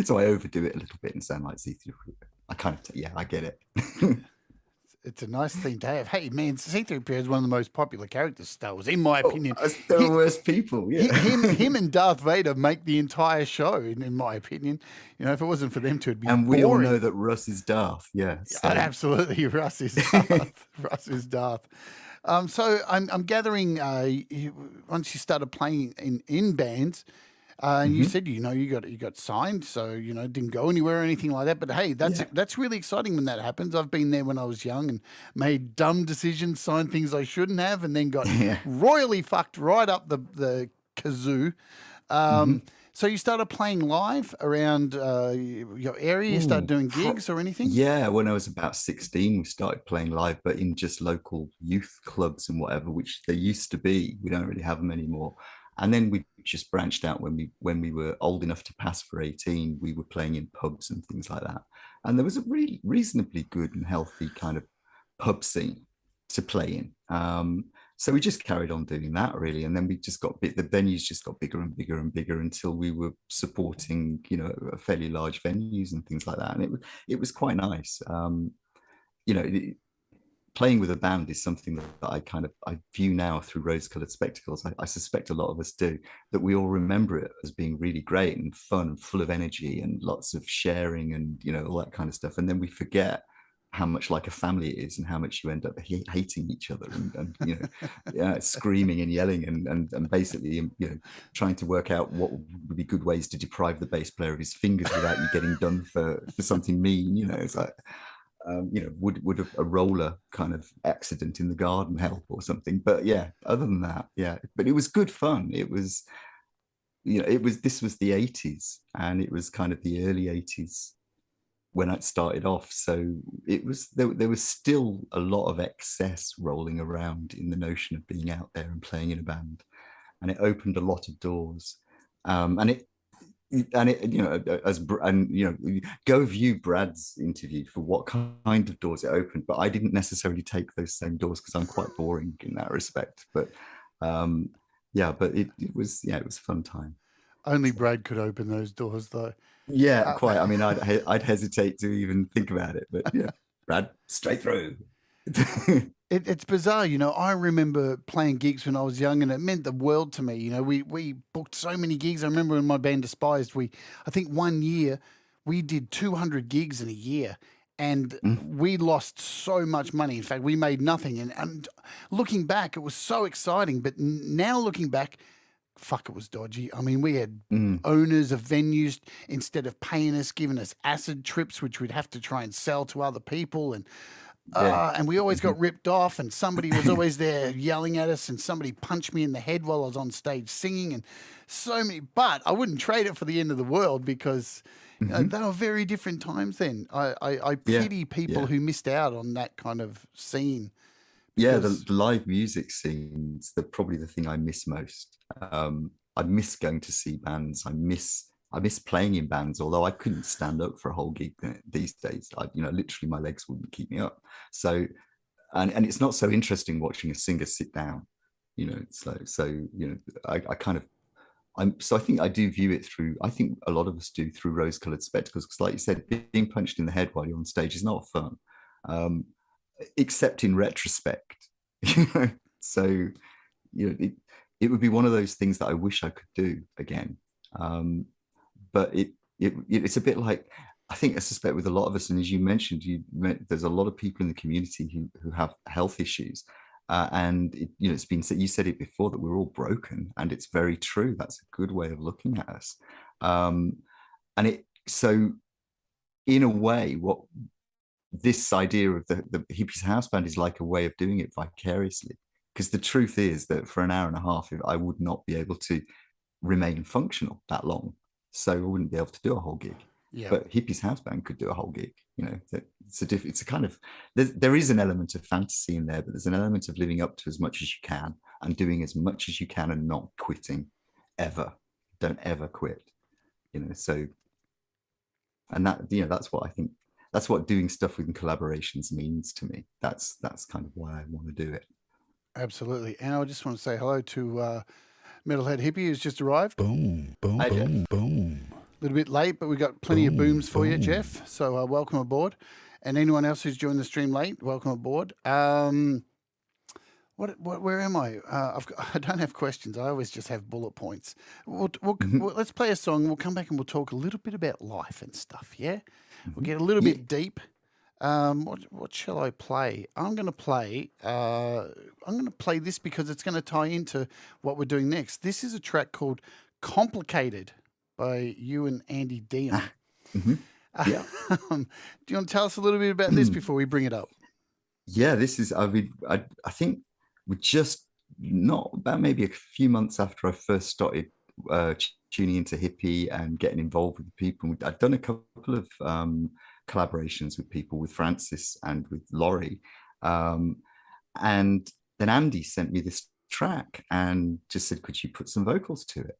So I overdo it a little bit and sound like C3PO. I kind of, I get it. It's a nice thing to have. Hey, man, C3PO is one of the most popular characters, Star Wars, in my opinion. They're the worst people, yeah. Him and Darth Vader make the entire show, in my opinion. If it wasn't for them two, it'd be And boring. We all know that Russ is Darth, yeah. So. Absolutely, Russ is Darth. Russ is Darth. So I'm gathering, once you started playing in bands, and you said, you got signed, so, didn't go anywhere or anything like that. But hey, that's really exciting when that happens. I've been there when I was young and made dumb decisions, signed things I shouldn't have, and then got royally fucked right up the kazoo. So you started playing live around your area? You started doing gigs or anything? Yeah, when I was about 16, we started playing live, but in just local youth clubs and whatever, which they used to be. We don't really have them anymore. And then we just branched out when we were old enough to pass for 18. We were playing in pubs and things like that. And there was a really reasonably good and healthy kind of pub scene to play in. So we just carried on doing that, really. And then we just the venues just got bigger and bigger and bigger until we were supporting, fairly large venues and things like that. And it was quite nice. Playing with a band is something that I view now through rose-colored spectacles. I suspect a lot of us do, that we all remember it as being really great and fun and full of energy and lots of sharing and, all that kind of stuff. And then we forget how much like a family it is and how much you end up hating each other and screaming and yelling and basically, trying to work out what would be good ways to deprive the bass player of his fingers without you getting done for something mean. It's like, would a roller kind of accident in the garden help or something? But other than that, but it was good fun. It was, this was the 80s, and it was kind of the early 80s when I started off. So it was there was still a lot of excess rolling around in the notion of being out there and playing in a band, and it opened a lot of doors. And it go view Brad's interview for what kind of doors it opened, but I didn't necessarily take those same doors because I'm quite boring in that respect. But it was a fun time. Only Brad could open those doors, though. Yeah, quite. I mean, I'd hesitate to even think about it, but yeah, Brad, straight through. It's bizarre, I remember playing gigs when I was young, and it meant the world to me. We booked so many gigs. I remember in my band Despised, I think one year we did 200 gigs in a year, and we lost so much money. In fact, we made nothing. And looking back, it was so exciting. But now looking back, fuck, it was dodgy. I mean, we had owners of venues, instead of paying us, giving us acid trips, which we'd have to try and sell to other people. And we always got ripped off, and somebody was always there yelling at us, and somebody punched me in the head while I was on stage singing, and so many. But I wouldn't trade it for the end of the world, because they were very different times then. I pity people who missed out on that kind of scene. Yeah, the live music scene's probably the thing I miss most. I miss going to see bands. I miss playing in bands, although I couldn't stand up for a whole gig these days. Literally my legs wouldn't keep me up. So, and it's not so interesting watching a singer sit down, I think I do view it through, I think a lot of us do, through rose-colored spectacles, because like you said, being punched in the head while you're on stage is not fun, except in retrospect. So, it would be one of those things that I wish I could do again. But it's a bit like, I suspect with a lot of us, and as you mentioned, there's a lot of people in the community who have health issues, and it's been said, you said it before, that we're all broken, and it's very true. That's a good way of looking at us. So in a way, what this idea of the Hippies House Band is like a way of doing it vicariously, because the truth is that for an hour and a half, I would not be able to remain functional that long. So I wouldn't be able to do a whole gig. Yeah. But Hippies House Band could do a whole gig. It's a kind of, there is an element of fantasy in there, but there's an element of living up to as much as you can and doing as much as you can and not quitting ever. Don't ever quit. So, and that, that's what I think, that's what doing stuff with collaborations means to me. That's kind of why I want to do it. Absolutely. And I just want to say hello to Metalhead Hippie, who's just arrived. Boom, boom, Hi, boom, boom. A little bit late, but we got plenty of booms for you, Jeff. So welcome aboard. And anyone else who's joined the stream late, welcome aboard. Where am I? I don't have questions. I always just have bullet points. Let's play a song. We'll come back and we'll talk a little bit about life and stuff. Yeah, we'll get a little bit deep. What shall I play? I'm going to play this because it's going to tie into what we're doing next. This is a track called "Complicated" by you and Andy Dion. Yeah. Do you want to tell us a little bit about this before we bring it up? Yeah, this is, I think we're just not about maybe a few months after I first started tuning into hippie and getting involved with the people. I'd done a couple of collaborations with people, with Francis and with Laurie. And then Andy sent me this track and just said, could you put some vocals to it?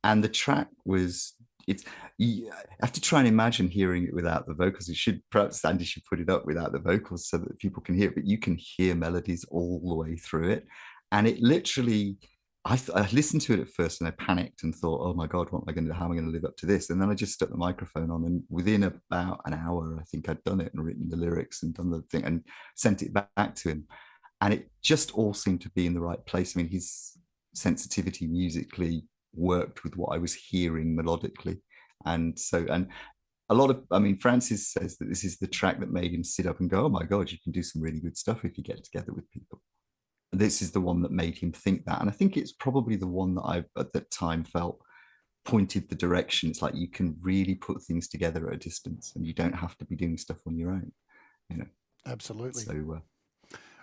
And the track was, you have to try and imagine hearing it without the vocals. Perhaps Andy should put it up without the vocals so that people can hear it, but you can hear melodies all the way through it. And it literally, I listened to it at first and I panicked and thought, oh my God, what am I going to do? How am I going to live up to this? And then I just stuck the microphone on, and within about an hour, I think I'd done it and written the lyrics and done the thing and sent it back to him. And it just all seemed to be in the right place. I mean, his sensitivity musically worked with what I was hearing melodically. And a lot of, Francis says that this is the track that made him sit up and go, oh my God, you can do some really good stuff if you get together with people. And this is the one that made him think that. And I think it's probably the one that I, at that time, felt pointed the direction. It's like you can really put things together at a distance and you don't have to be doing stuff on your own, Absolutely. So,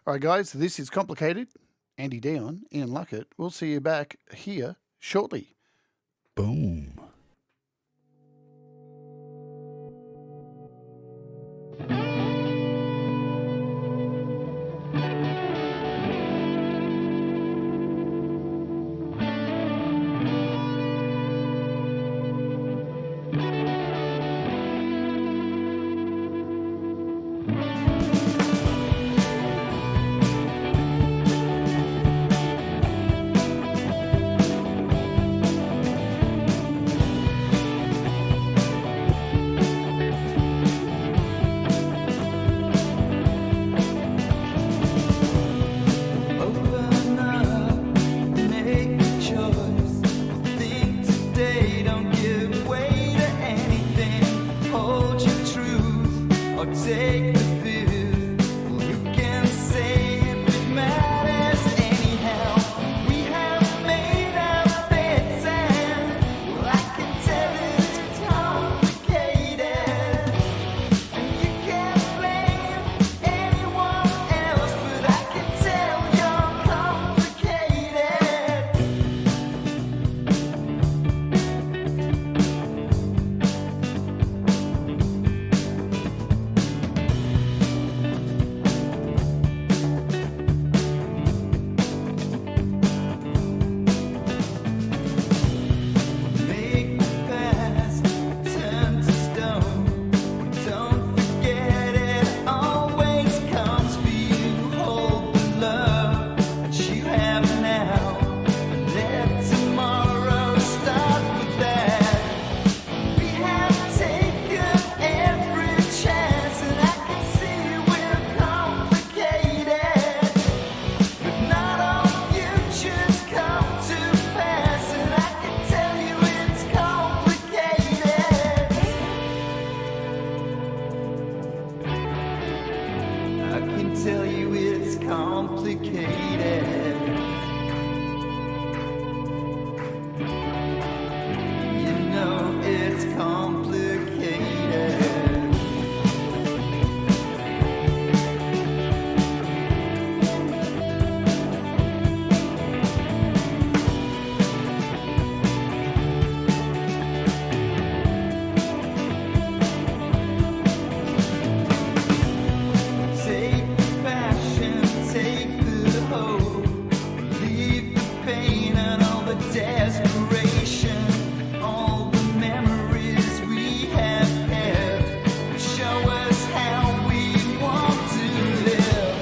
all right, guys, this is Complicated. Andy Dion, Ian Luckett. We'll see you back here shortly. Boom. tell you it's complicated. You know it's complicated. Take the passion, take the hope, leave the pain and all the desperation, all the memories we have kept, show us how we want to live.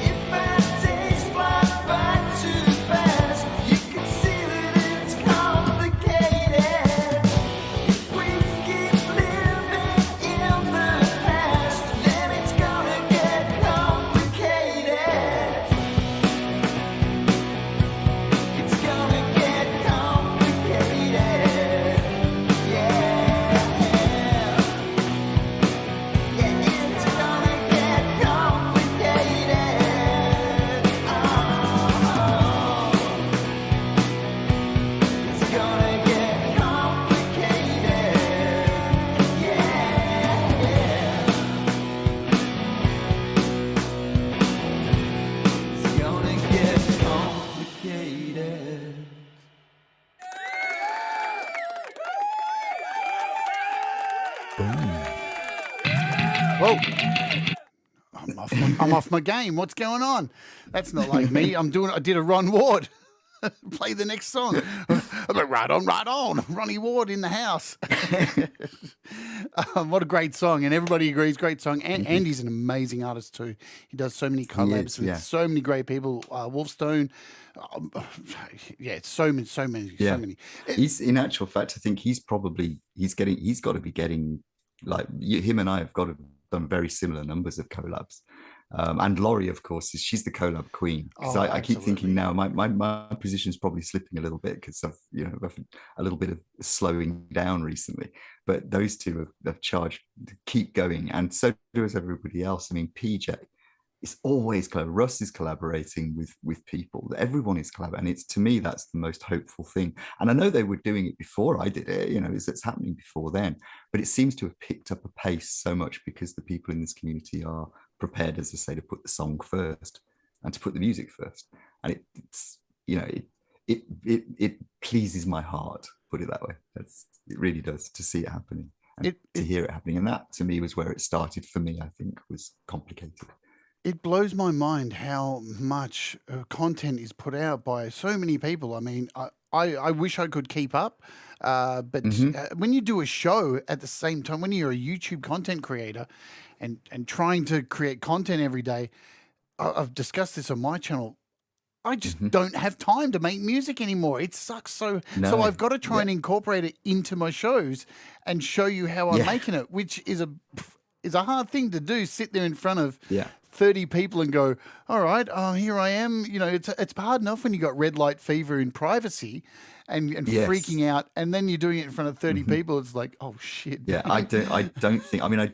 If our days fly by too fast, you can see that it's complicated. If we keep living in the past, then it's gonna get complicated. It's gonna get complicated. Yeah. Yeah, it's gonna get complicated. Oh. It's gonna get complicated. It's gonna get complicated. Whoa. I'm off my game. What's going on? That's not like me. I did a Ron Ward. Play the next song. I'm like, right on. Ronnie Ward in the house. What a great song. And everybody agrees, great song. And Andy's an amazing artist too. He does so many collabs with yeah. so many great people. Wolfstone. Yeah, so many. He's, in actual fact, I think he's got to be getting, like, him and I have got to done very similar numbers of collabs. And Laurie, of course, she's the collab queen. Because I keep thinking now my position is probably slipping a little bit because I've a little bit of slowing down recently. But those two have charged to keep going, and so does everybody else. I mean, PJ is always Russ is collaborating with people. Everyone is collaborating, and to me that's the most hopeful thing. And I know they were doing it before I did it. It's happening before then, but it seems to have picked up a pace so much because the people in this community are prepared, as I say, to put the song first and to put the music first. And it pleases my heart, put it that way. It really does, to see it happening and to hear it happening. And that to me was where it started for me. I think was complicated. It blows my mind how much content is put out by so many people. I mean, I wish I could keep up, but when you do a show at the same time, when you're a YouTube content creator and trying to create content every day, I've discussed this on my channel. I just don't have time to make music anymore. It sucks. So I've got to try and incorporate it into my shows and show you how I'm making it, which is a hard thing to do. Sit there in front of 30 people and go, all right, here I am. It's hard enough when you got red light fever in privacy and freaking out, and then you're doing it in front of 30 people. It's like, oh shit. Yeah, I don't think. I mean,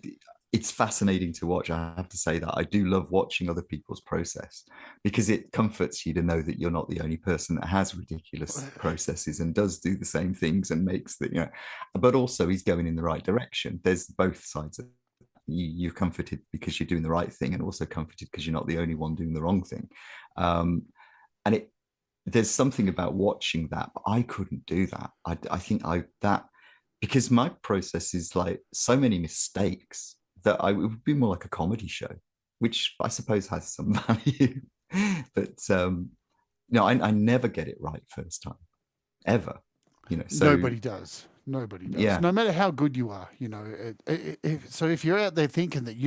it's fascinating to watch. I have to say that I do love watching other people's process, because it comforts you to know that you're not the only person that has ridiculous processes and does do the same things and makes that, but also he's going in the right direction. There's both sides of it. You're comforted because you're doing the right thing, and also comforted because you're not the only one doing the wrong thing. And there's something about watching that, but I couldn't do that. I think because my process is like so many mistakes that it would be more like a comedy show, which I suppose has some value. But I never get it right first time, ever. So nobody does. Yeah. No matter how good you are, so if you're out there thinking that,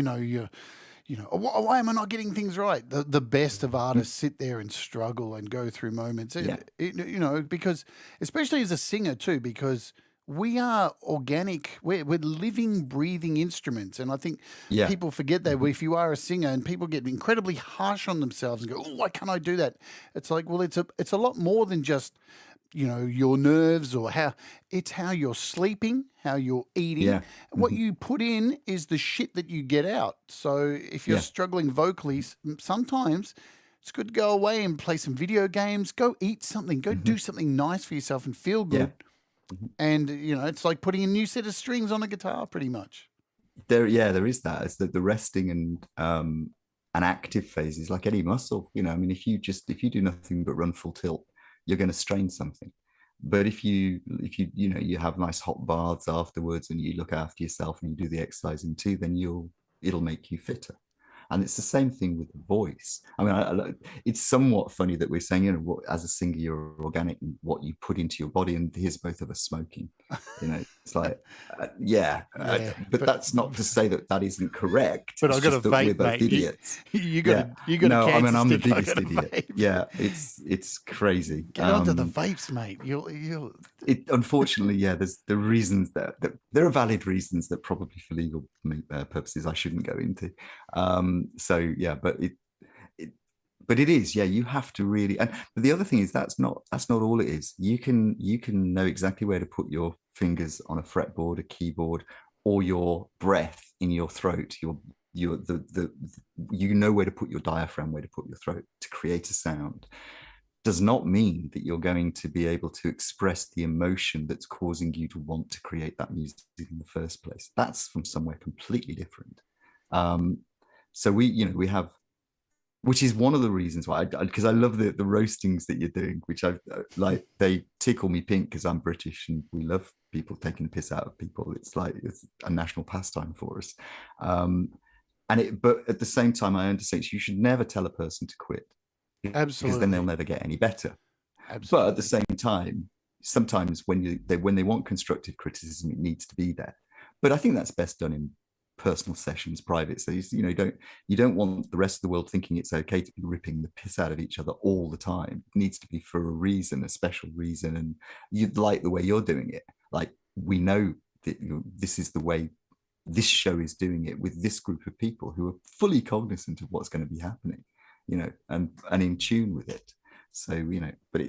why am I not getting things right? The best of artists sit there and struggle and go through moments, because especially as a singer too, because we are organic. We're living, breathing instruments. And I think people forget that if you are a singer, and people get incredibly harsh on themselves and go, oh, why can't I do that? It's like, well, it's a lot more than just, your nerves or how you're sleeping, how you're eating. Yeah. What you put in is the shit that you get out. So if you're Yeah. struggling vocally, sometimes it's good to go away and play some video games, go eat something, go do something nice for yourself and feel good. And, you know, it's like putting a new set of strings on a guitar pretty much. There is that. It's the resting and an active phase is like any muscle. You know, I mean, if you do nothing but run full tilt, you're going to strain something. But if you you have nice hot baths afterwards and you look after yourself and you do the exercising too, then it'll make you fitter. And it's the same thing with the voice. I mean, it's somewhat funny that we're saying, you know, as a singer, you're organic and what you put into your body. And here's both of us smoking. You know, it's like, but that's not to say that isn't correct. But I've got a vape, we're both mate. idiots. You got a no, I mean, I'm the stick, biggest idiot. vape. Yeah, it's crazy. Get onto the vapes, mate. You'll. Unfortunately, there's the reasons that there are valid reasons that probably for legal purposes I shouldn't go into. But it is, you have to really. And but the other thing is that's not all it is. You can know exactly where to put your fingers on a fretboard, a keyboard, or your breath in your throat. You know where to put your diaphragm, where to put your throat to create a sound. Does not mean that you're going to be able to express the emotion that's causing you to want to create that music in the first place. That's from somewhere completely different. So we have, which is one of the reasons why, because I love the roastings that you're doing, which I like. They tickle me pink because I'm British and we love people taking the piss out of people. It's like it's a national pastime for us. But at the same time, I understand you should never tell a person to quit. Absolutely. Because then they'll never get any better. Absolutely. But at the same time, sometimes when they want constructive criticism, it needs to be there. But I think that's best done in personal sessions, private. So you don't want the rest of the world thinking it's okay to be ripping the piss out of each other all the time. It needs to be for a reason, a special reason, and you'd like the way you're doing it. Like we know that this is the way this show is doing it with this group of people who are fully cognizant of what's going to be happening. And in tune with it. So, but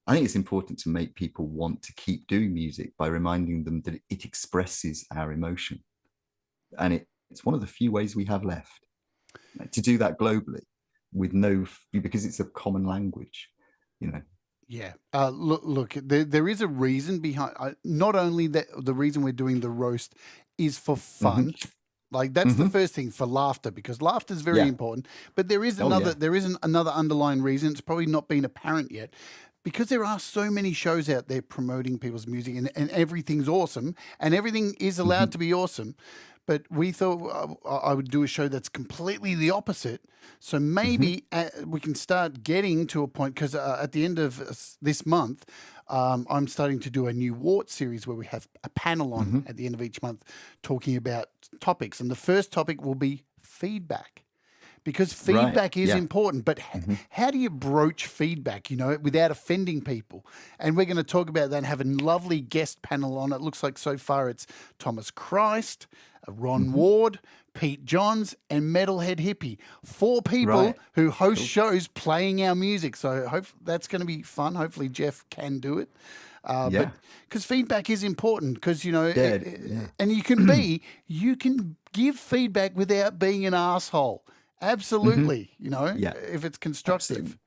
I think it's important to make people want to keep doing music by reminding them that it expresses our emotion. And it's one of the few ways we have left to do that globally because it's a common language, Yeah. Look, there is a reason behind, not only that the reason we're doing the roast is for fun. Like that's the first thing, for laughter, because laughter is very important. But there is another underlying reason. It's probably not been apparent yet, because there are so many shows out there promoting people's music, and everything's awesome, and everything is allowed to be awesome. But we thought I would do a show that's completely the opposite. So maybe we can start getting to a point, because at the end of this month, I'm starting to do a new Wart series where we have a panel on at the end of each month talking about topics. And the first topic will be feedback, because feedback is important. But how do you broach feedback, without offending people? And we're going to talk about that and have a lovely guest panel on. It looks like so far it's Thomas Christ, Ron Ward, Pete Johns, and Metalhead Hippie. 4 people who host shows playing our music. So that's going to be fun. Hopefully Jeff can do it. But because feedback is important, because, and you can give feedback without being an asshole. Absolutely. If it's constructive.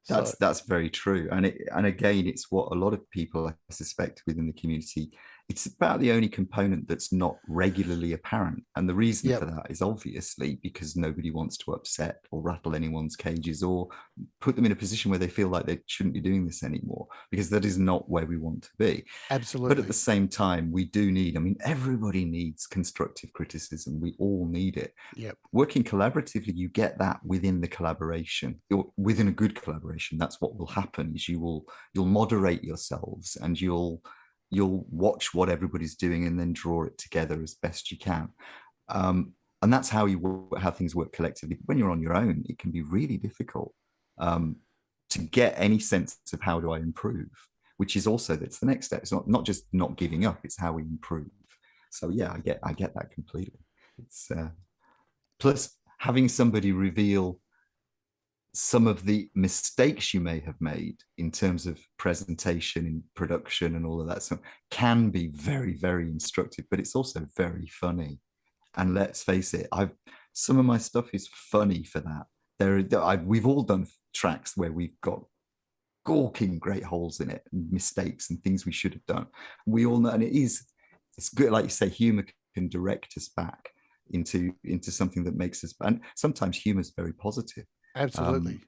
Absolutely. That's very true. And again, it's what a lot of people, I suspect, within the community, it's about the only component that's not regularly apparent. And the reason for that is obviously because nobody wants to upset or rattle anyone's cages or put them in a position where they feel like they shouldn't be doing this anymore, because that is not where we want to be. Absolutely. But at the same time, we do need, everybody needs constructive criticism. We all need it. Yep. Working collaboratively, you get that within the collaboration, within a good collaboration. That's what will happen, is you'll moderate yourselves, and you'll watch what everybody's doing and then draw it together as best you can. And that's how things work collectively. When you're on your own, it can be really difficult to get any sense of how do I improve, which is also, that's the next step. It's not just not giving up, it's how we improve. So I get that completely. It's plus having somebody reveal some of the mistakes you may have made in terms of presentation and production and all of that stuff can be very, very instructive, but it's also very funny. And let's face it, some of my stuff is funny for that. We've all done tracks where we've got gawking great holes in it and mistakes and things we should have done. We all know, and it's good, like you say, humor can direct us back into something that makes us, and sometimes humor is very positive. Absolutely.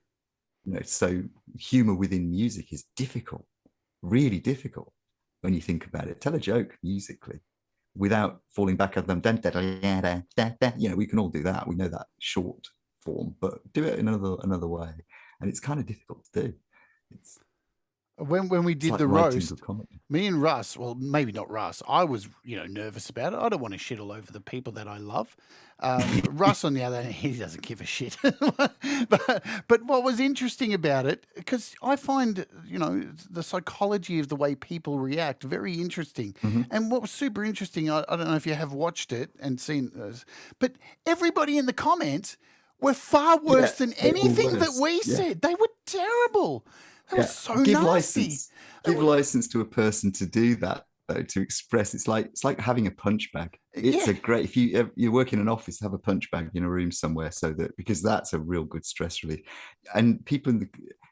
So humor within music is difficult, really difficult when you think about it. Tell a joke musically without falling back at them. We can all do that. We know that short form, but do it in another way. And it's kind of difficult to do. It's when we did like the roast, me and Russ, well, maybe not Russ, I was, nervous about it. I don't want to shit all over the people that I love. Russ, on the other hand, he doesn't give a shit. but what was interesting about it, because I find, the psychology of the way people react very interesting. Mm-hmm. And what was super interesting, I don't know if you have watched it and seen this, but everybody in the comments were far worse than anything that we said. They were terrible. That was so nasty. Give license to a person to do that, though, to express. It's like having a punch bag. It's a great, if you work in an office, have a punch bag in a room somewhere, because that's a real good stress relief. And people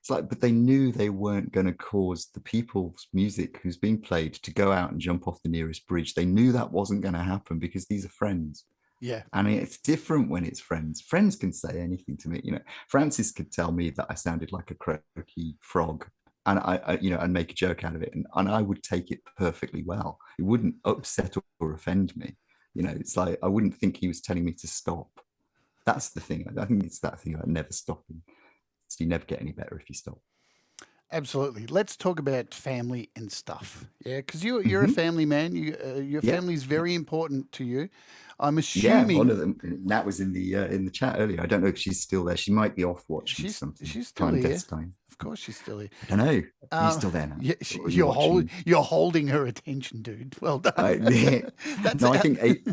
but they knew they weren't going to cause the people's music who's being played to go out and jump off the nearest bridge. They knew that wasn't going to happen because these are friends. Yeah. And it's different when it's friends. Friends can say anything to me. Francis could tell me that I sounded like a croaky frog, and and make a joke out of it. And I would take it perfectly well. It wouldn't upset or offend me. It's like, I wouldn't think he was telling me to stop. That's the thing. I think it's that thing about never stopping. So you never get any better if you stop. Absolutely. Let's talk about family and stuff. Yeah, because you're a family man. Your family is very important to you. I'm assuming. Yeah, one of them. Nat was in the chat earlier. I don't know if she's still there. She might be off watching something. She's still here. Time. Of course, she's still here. I don't know. You're still there now. Yeah, you're holding her attention, dude. Well done. I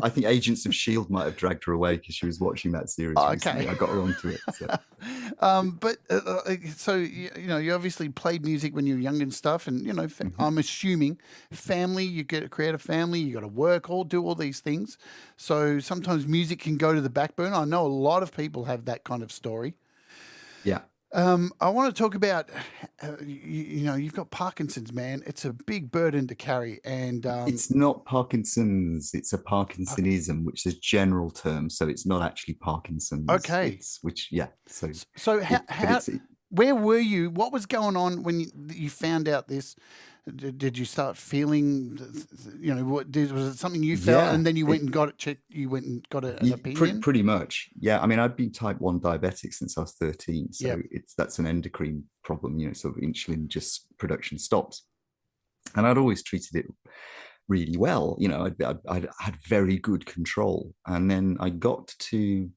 think Agents of Shield might have dragged her away because she was watching that series. Recently. I got her onto it. So. You obviously played music when you were young and stuff, and I'm assuming family. You create a family. You got to work, do all these things. So sometimes music can go to the back burner. I know a lot of people have that kind of story. Yeah. I want to talk about, you've got Parkinson's, man. It's a big burden to carry. And it's not Parkinson's. It's a Parkinsonism, which is a general term. So it's not actually Parkinson's. Okay. Where were you? What was going on when you found out this? Did you start feeling, was it something you felt and then you went and got it checked? You went and got an opinion? Pretty much. Yeah. I mean, I've been type 1 diabetic since I was 13. So that's an endocrine problem, sort of insulin just production stops. And I'd always treated it really well. I'd had very good control. And then I got to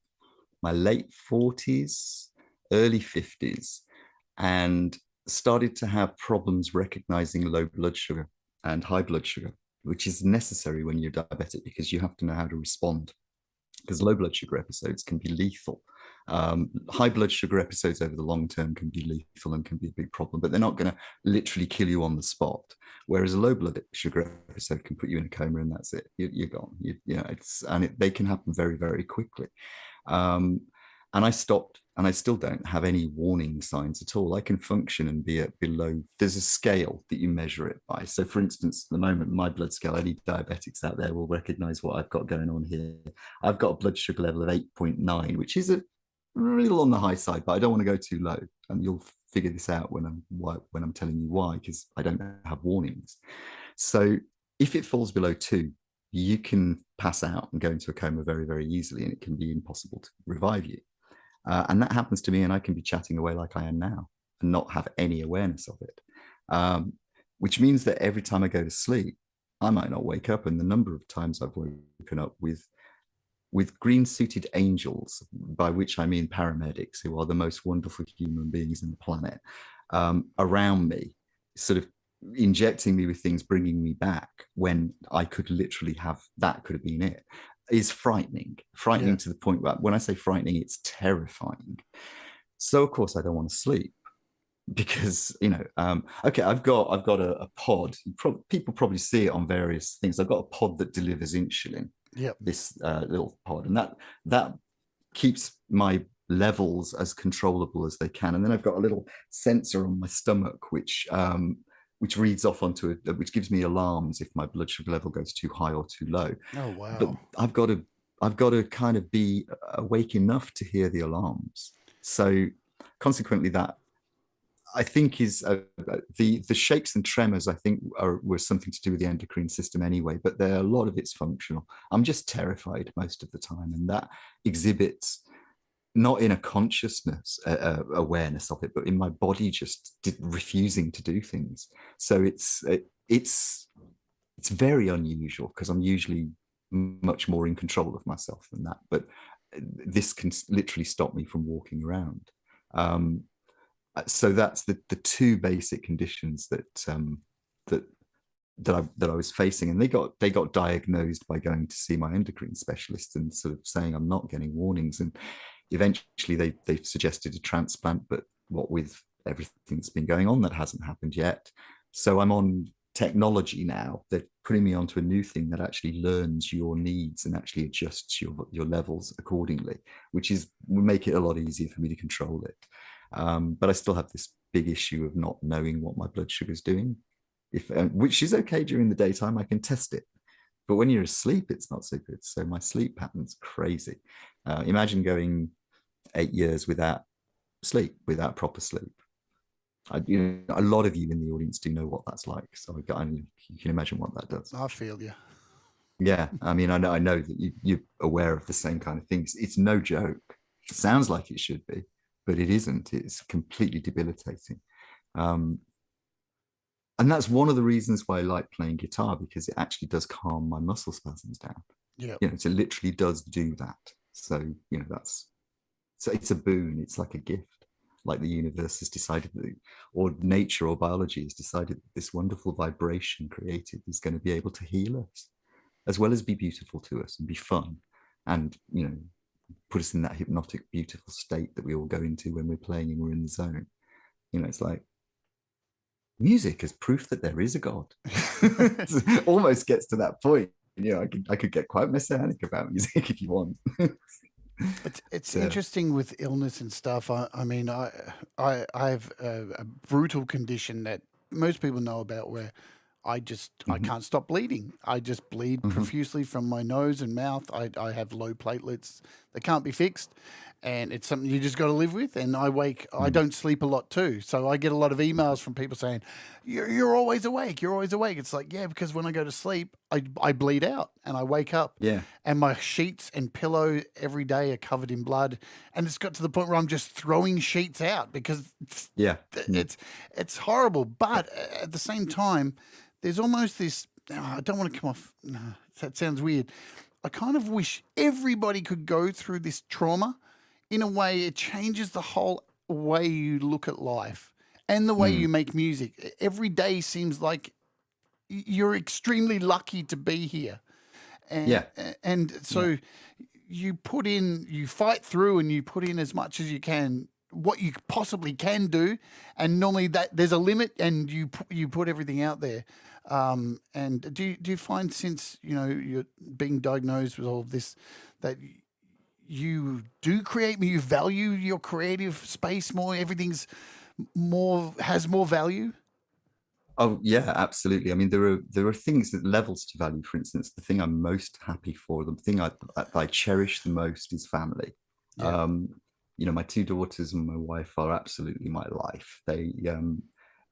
my late 40s, early 50s, and started to have problems recognizing low blood sugar and high blood sugar, which is necessary when you're diabetic because you have to know how to respond, because low blood sugar episodes can be lethal. High blood sugar episodes over the long term can be lethal and can be a big problem, but they're not going to literally kill you on the spot. Whereas a low blood sugar episode can put you in a coma and that's it. You're gone. They can happen very, very quickly. And I stopped, and I still don't have any warning signs at all. I can function and be at below. There's a scale that you measure it by. So, for instance, at the moment, my blood scale, any diabetics out there will recognize what I've got going on here. I've got a blood sugar level of 8.9, which is a little on the high side, but I don't want to go too low. And you'll figure this out when I'm telling you why, because I don't have warnings. So, if it falls below 2, you can pass out and go into a coma very, very easily, and it can be impossible to revive you. And that happens to me, and I can be chatting away like I am now and not have any awareness of it, which means that every time I go to sleep, I might not wake up. And the number of times I've woken up with green-suited angels, by which I mean paramedics, who are the most wonderful human beings on the planet, around me, sort of injecting me with things, bringing me back, when I could literally have been it, is frightening to the point where, when I say frightening, it's terrifying. So of course I don't want to sleep because okay, I've got a pod. People probably see it on various things. I've got a pod that delivers insulin. Yep. This little pod, and that keeps my levels as controllable as they can. And then I've got a little sensor on my stomach which reads off onto it, which gives me alarms if my blood sugar level goes too high or too low. Oh wow. But I've got to kind of be awake enough to hear the alarms. So consequently, that I think is the shakes and tremors, I think were something to do with the endocrine system anyway, but a lot of it's functional. I'm just terrified most of the time, and that exhibits not in a consciousness awareness of it, but in my body just refusing to do things. So it's very unusual because I'm usually much more in control of myself than that, but this can literally stop me from walking around. So that's the two basic conditions that I was facing, and they got diagnosed by going to see my endocrine specialist and sort of saying I'm not getting warnings, and eventually they suggested a transplant, but what with everything that's been going on, that hasn't happened yet. So I'm on technology now. They're putting me onto a new thing that actually learns your needs and actually adjusts your levels accordingly, which will make it a lot easier for me to control it. But I still have this big issue of not knowing what my blood sugar is doing, which is okay during the daytime. I can test it, but when you're asleep, it's not so good. So my sleep pattern's crazy. Imagine going 8 years without sleep, without proper sleep. A lot of you in the audience do know what that's like. So you can imagine what that does. I feel you. Yeah, I mean, I know that you're aware of the same kind of things. It's no joke. It sounds like it should be, but it isn't. It's completely debilitating. And that's one of the reasons why I like playing guitar, because it actually does calm my muscle spasms down. Yeah. So it literally does do that. So, it's a boon. It's like a gift. Like the universe has decided or nature or biology has decided that this wonderful vibration created is going to be able to heal us, as well as be beautiful to us and be fun, and put us in that hypnotic, beautiful state that we all go into when we're playing and we're in the zone. It's like music is proof that there is a God. It almost gets to that point. I could get quite messianic about music if you want. It's interesting with illness and stuff. I mean, I have a brutal condition that most people know about, where I can't stop bleeding. I just bleed profusely from my nose and mouth. I have low platelets that can't be fixed, and it's something you just got to live with. And I don't sleep a lot too, so I get a lot of emails from people saying, "You're always awake. You're always awake." It's like, yeah, because when I go to sleep, I bleed out and I wake up. Yeah. And my sheets and pillow every day are covered in blood, and it's got to the point where I'm just throwing sheets out because it's horrible. But at the same time, there's almost this, I don't want to come off, no, that sounds weird. I kind of wish everybody could go through this trauma. In a way, it changes the whole way you look at life and the way you make music. Every day seems like you're extremely lucky to be here. And so you fight through and you put in as much as you can, what you possibly can do. And normally there's a limit, and you put everything out there. And do you find, since you're being diagnosed with all of this, that you do you value your creative space more? Everything's has more value? Oh yeah, absolutely. I mean, there are things that levels to value. For instance, the thing I'm most happy for, the thing I cherish the most is family. Yeah. My 2 daughters and my wife are absolutely my life. They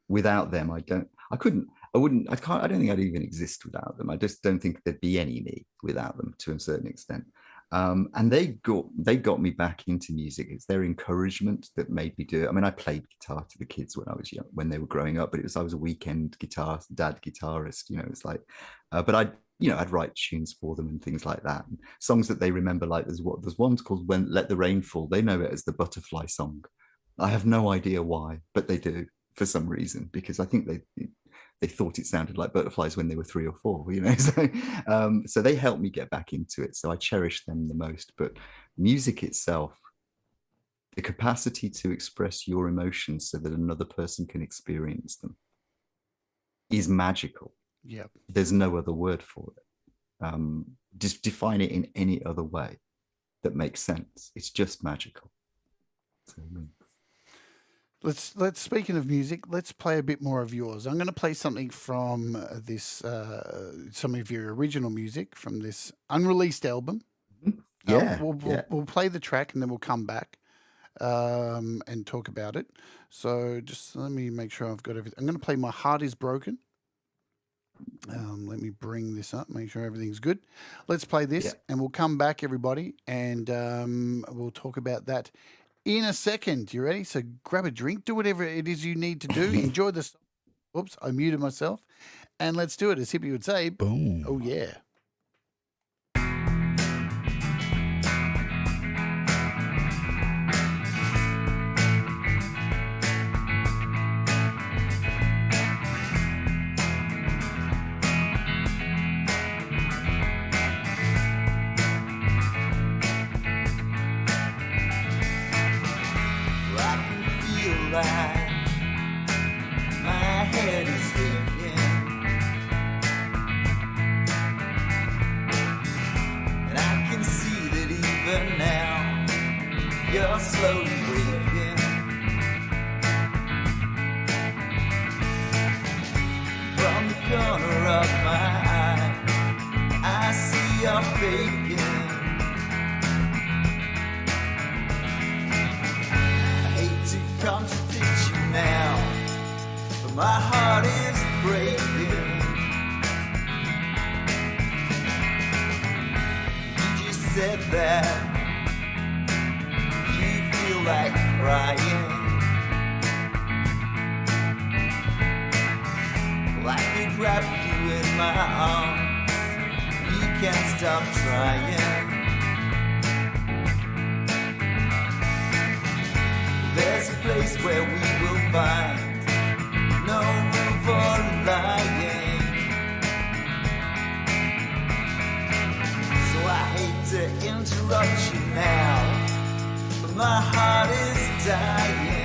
without them, I don't think I'd even exist without them. I just don't think there'd be any me without them, to a certain extent. And they got me back into music. It's their encouragement that made me do it. I mean, I played guitar to the kids when I was young, when they were growing up, but I was a weekend dad guitarist. It's like, but I'd write tunes for them and things like that, and songs that they remember. Like there's one's called "When Let the Rain Fall." They know it as the Butterfly song. I have no idea why, but they do for some reason, because I think they thought it sounded like butterflies when they were 3 or 4, so they helped me get back into it. So I cherish them the most. But music itself, The capacity to express your emotions so that another person can experience them is magical. Yep. There's no other word for it. Just define it in any other way that makes sense. It's just magical. So, Let's speaking of music, let's play a bit more of yours. I'm going to play something from this, some of your original music from this unreleased album. yeah, We'll play the track and then we'll come back and talk about it. So just let me make sure I've got everything. I'm going to play My Heart Is Broken. Let me bring this up, make sure everything's good. Let's play this and we'll come back, everybody, and we'll talk about that in a second. You ready? So grab a drink, do whatever it is you need to do. Enjoy the song. Oops, I muted myself. And let's do it. As Hippie would say, boom. Oh, yeah. My head is thinking, and I can see that even now you're slowly breaking. From the corner of my eye, I see your faking. Contradict you now, but my heart is breaking. You just said that you feel like crying. Well, I could wrap you in my arms, you can't stop trying. There's a place where we will find no room for lying. So I hate to interrupt you now, but my heart is dying.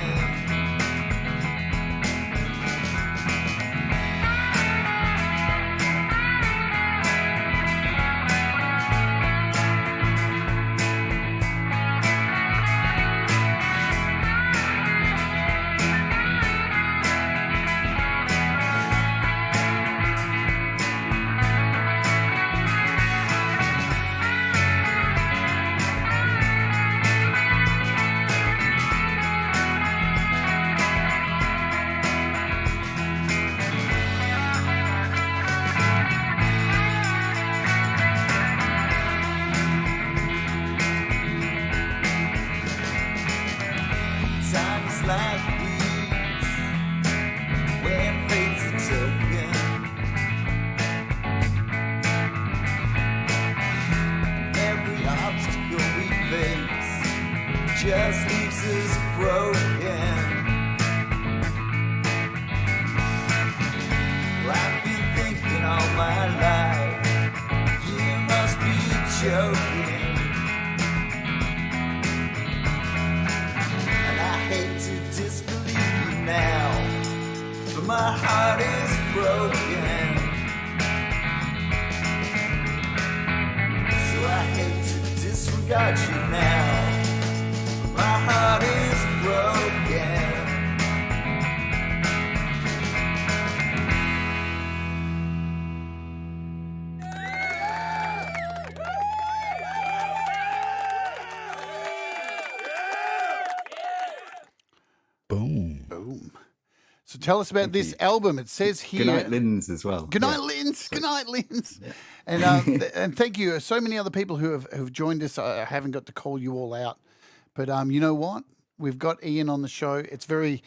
Just leaves us broken. Well, I've been thinking all my life, you must be joking. And I hate to disbelieve you now, but my heart is broken. So I hate to disregard you now. My heart is broken. Boom. Boom. So tell us about this album. It says here. Good night, Linz, as well. Good night, Linz. Good night, Linz. Yeah. And thank you. So many other people who have joined us. I haven't got to call you all out. But you know what? We've got Ian on the show. It's very,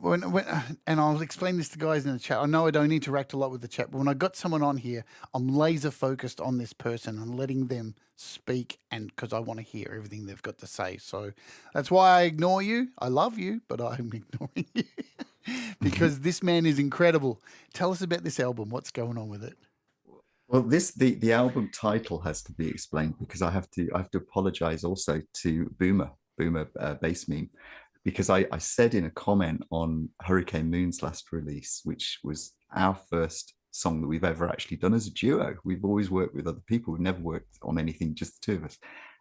and I'll explain this to guys in the chat. I know I don't interact a lot with the chat, but when I got someone on here, I'm laser focused on this person and letting them speak, and because I want to hear everything they've got to say. So that's why I ignore you. I love you, but I'm ignoring you because this man is incredible. Tell us about this album. What's going on with it? Well, the album title has to be explained because I have to apologize also to Boomer Boomer bass meme, because I said in a comment on Hurricane Moon's last release, which was our first song that we've ever actually done as a duo. We've always worked with other people. We've never worked on anything just the two of us.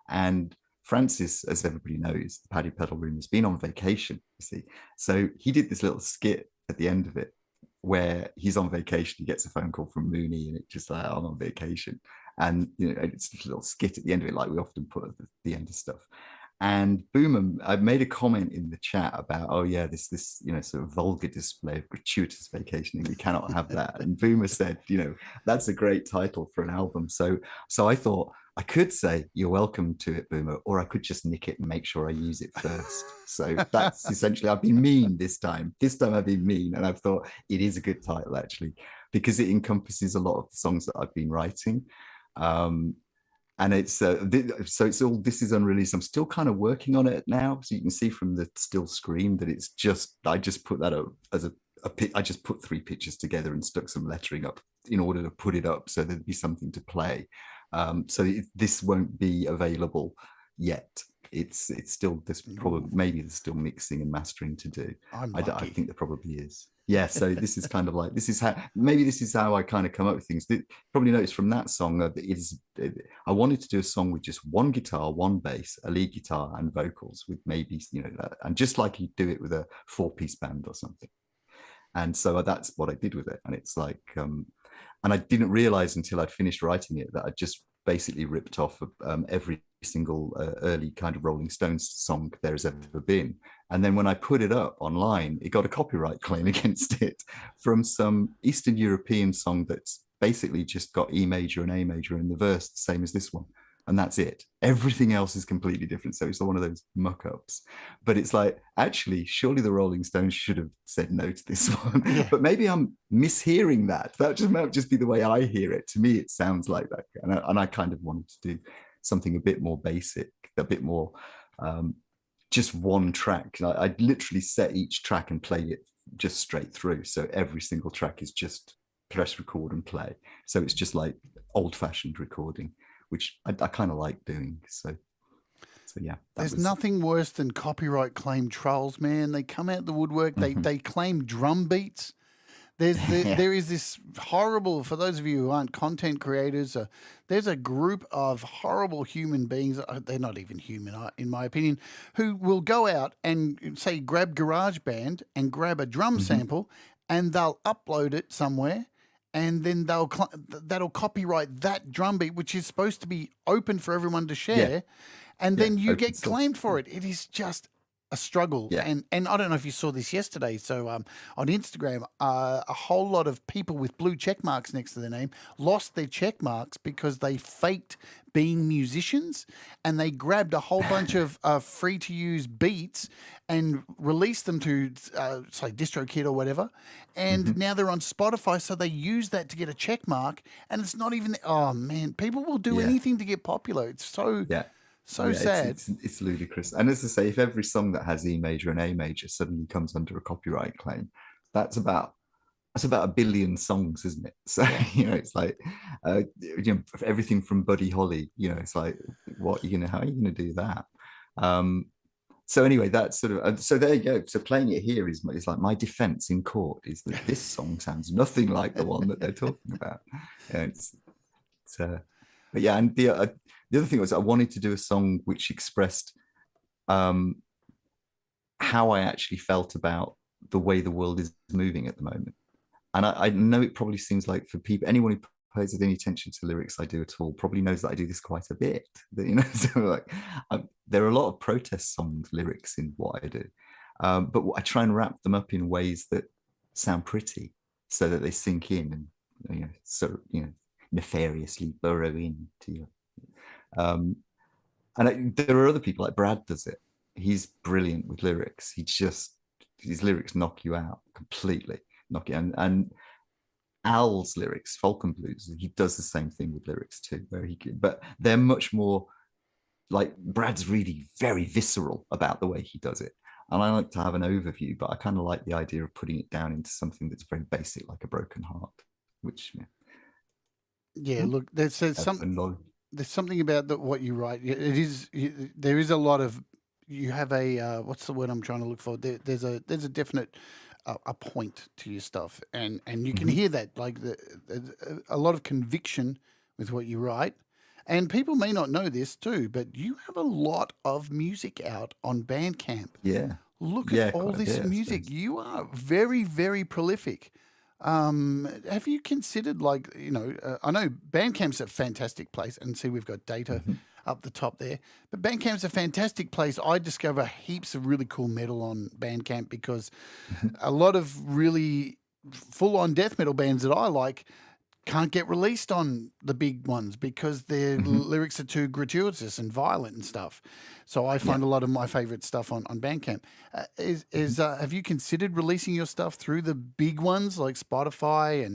And Francis, as everybody knows, the Paddy Pedal Room, has been on vacation, you see. So he did this little skit at the end of it where he's on vacation, he gets a phone call from Mooney, and it's just like, I'm on vacation. And it's a little skit at the end of it, like we often put at the end of stuff. And Boomer, I made a comment in the chat about, oh yeah, this sort of vulgar display of gratuitous vacationing. We cannot have that. And Boomer said, that's a great title for an album. So I thought I could say you're welcome to it, Boomer, or I could just nick it and make sure I use it first. So that's essentially, I've been mean this time. This time I've been mean, and I've thought it is a good title actually, because it encompasses a lot of the songs that I've been writing. And it's so it's all, this is unreleased. I'm still kind of working on it now, so you can see from the still screen that it's just, I just put that up as I just put 3 pictures together and stuck some lettering up in order to put it up so there'd be something to play. This won't be available yet. It's still, there's probably, maybe there's still mixing and mastering to do. I think there probably is. Yeah, so this is kind of like, this is how I kind of come up with things. Probably noticed from that song I wanted to do a song with just one guitar, one bass, a lead guitar, and vocals with maybe, and just like you do it with a 4-piece band or something. And so that's what I did with it. And it's like, and I didn't realize until I'd finished writing it that I just basically ripped off every single early kind of Rolling Stones song there has ever been. And then when I put it up online, it got a copyright claim against it from some Eastern European song that's basically just got E major and A major in the verse, the same as this one. And that's it. Everything else is completely different. So it's one of those muck-ups. But it's like, actually, surely the Rolling Stones should have said no to this one. Yeah. But maybe I'm mishearing that. That might just be the way I hear it. To me, it sounds like that. And I kind of wanted to do something a bit more basic, a bit more just one track. I literally set each track and play it just straight through. So every single track is just press record and play. So it's just like old-fashioned recording, which I kind of like doing. So yeah. There's nothing worse than copyright claim trolls, man. They come out the woodwork. They claim drum beats. There is this horrible, for those of you who aren't content creators, there's a group of horrible human beings, they're not even human in my opinion, who will go out and say grab GarageBand and grab a drum sample and they'll upload it somewhere, and then that'll copyright that drum beat, which is supposed to be open for everyone to share, and then you get claimed for it. It is just a struggle. And I don't know if you saw this yesterday. So on Instagram, a whole lot of people with blue check marks next to their name lost their check marks because they faked being musicians, and they grabbed a whole bunch of free-to-use beats and released them to, say, DistroKid or whatever, and now they're on Spotify, so they use that to get a check mark, and it's not even, oh, man, people will do anything to get popular. It's so... sad. It's ludicrous. And as I say, if every song that has E major and A major suddenly comes under a copyright claim, that's about 1 billion songs, isn't it? So it's like everything from Buddy Holly. It's like, how are you gonna do that? So anyway, that's sort of so there you go. So playing it here is like my defense in court is that this song sounds nothing like the one that they're talking about. But yeah, and the other thing was I wanted to do a song which expressed how I actually felt about the way the world is moving at the moment. And I know it probably seems like for people, anyone who pays any attention to lyrics I do at all probably knows that I do this quite a bit. So like there are a lot of protest songs lyrics in what I do, but I try and wrap them up in ways that sound pretty, so that they sink in and nefariously burrow into you. And there are other people, like Brad does it. He's brilliant with lyrics. His lyrics knock you out completely. And Al's lyrics, Folk and Blues, he does the same thing with lyrics too, but they're much more like, Brad's really very visceral about the way he does it. And I like to have an overview, but I kind of like the idea of putting it down into something that's very basic, like a broken heart, which look, there's something about what you write. There is a lot of you have a what's the word I'm trying to look for? There's a definite a point to your stuff, and you can hear that, like a lot of conviction with what you write. And people may not know this too, but you have a lot of music out on Bandcamp. Yeah. Look Yeah, at all quite a this bit, I music. suppose. You are very, very prolific. Have you considered, like, I know Bandcamp's a fantastic place, and see, we've got data up the top there, but Bandcamp's a fantastic place. I discover heaps of really cool metal on Bandcamp because a lot of really full-on death metal bands that I like can't get released on the big ones because their lyrics are too gratuitous and violent and stuff. So I find a lot of my favorite stuff on Bandcamp. Have you considered releasing your stuff through the big ones like Spotify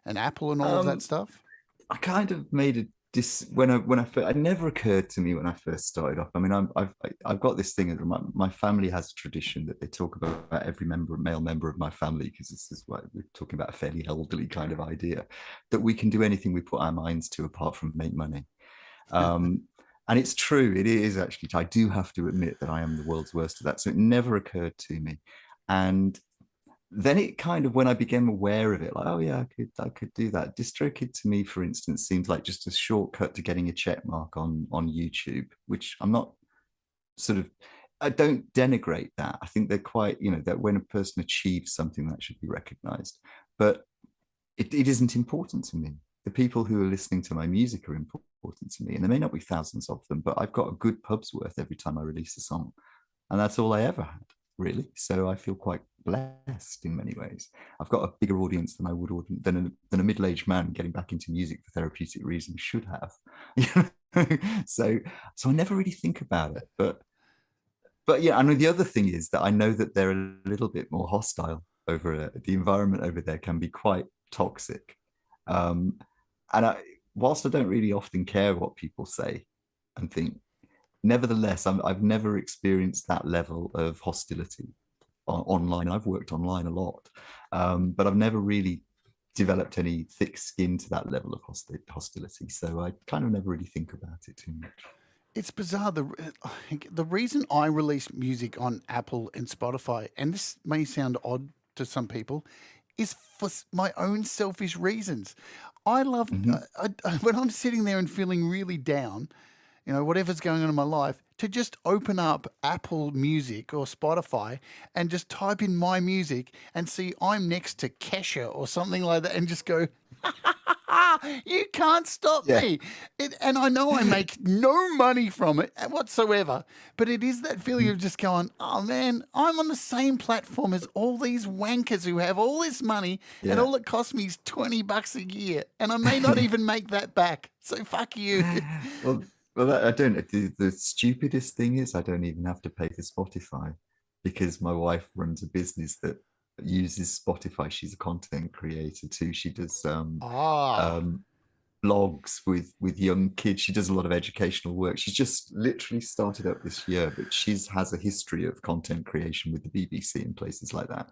and Apple and all of that stuff? I kind of made a when I first, it never occurred to me when I first started off. I mean, I've got this thing. My family has a tradition that they talk about every male member of my family, because this is what we're talking about, a fairly elderly kind of idea, that we can do anything we put our minds to apart from make money. And it's true. It is actually. I do have to admit that I am the world's worst at that. So it never occurred to me. And then it kind of, when I became aware of it, like, oh yeah, I could do that. DistroKid to me, for instance, seems like just a shortcut to getting a check mark on YouTube, which I'm not I don't denigrate that. I think they're quite, that when a person achieves something, that should be recognized. But it isn't important to me. The people who are listening to my music are important to me, and there may not be thousands of them, but I've got a good pub's worth every time I release a song, and that's all I ever had, really. So I feel quite blessed in many ways. I've got a bigger audience than I would than a middle-aged man getting back into music for therapeutic reasons should have. so I never really think about it. But yeah, I know the other thing is that I know that they're a little bit more hostile over the environment over there can be quite toxic. And whilst I don't really often care what people say and think, nevertheless, I've never experienced that level of hostility online. I've worked online a lot, but I've never really developed any thick skin to that level of hostility. So I kind of never really think about it too much. It's bizarre. The reason I release music on Apple and Spotify, and this may sound odd to some people, is for my own selfish reasons. I love, when I'm sitting there and feeling really down, whatever's going on in my life, to just open up Apple Music or Spotify and just type in my music and see I'm next to Kesha or something like that, and just go, you can't stop me. And I know I make no money from it whatsoever, but it is that feeling of just going, oh man, I'm on the same platform as all these wankers who have all this money, and all it costs me is $20 a year, and I may not even make that back. So fuck you. Well, I don't. The stupidest thing is I don't even have to pay for Spotify, because my wife runs a business that uses Spotify. She's a content creator too. She does blogs with young kids. She does a lot of educational work. She's just literally started up this year, but has a history of content creation with the BBC and places like that.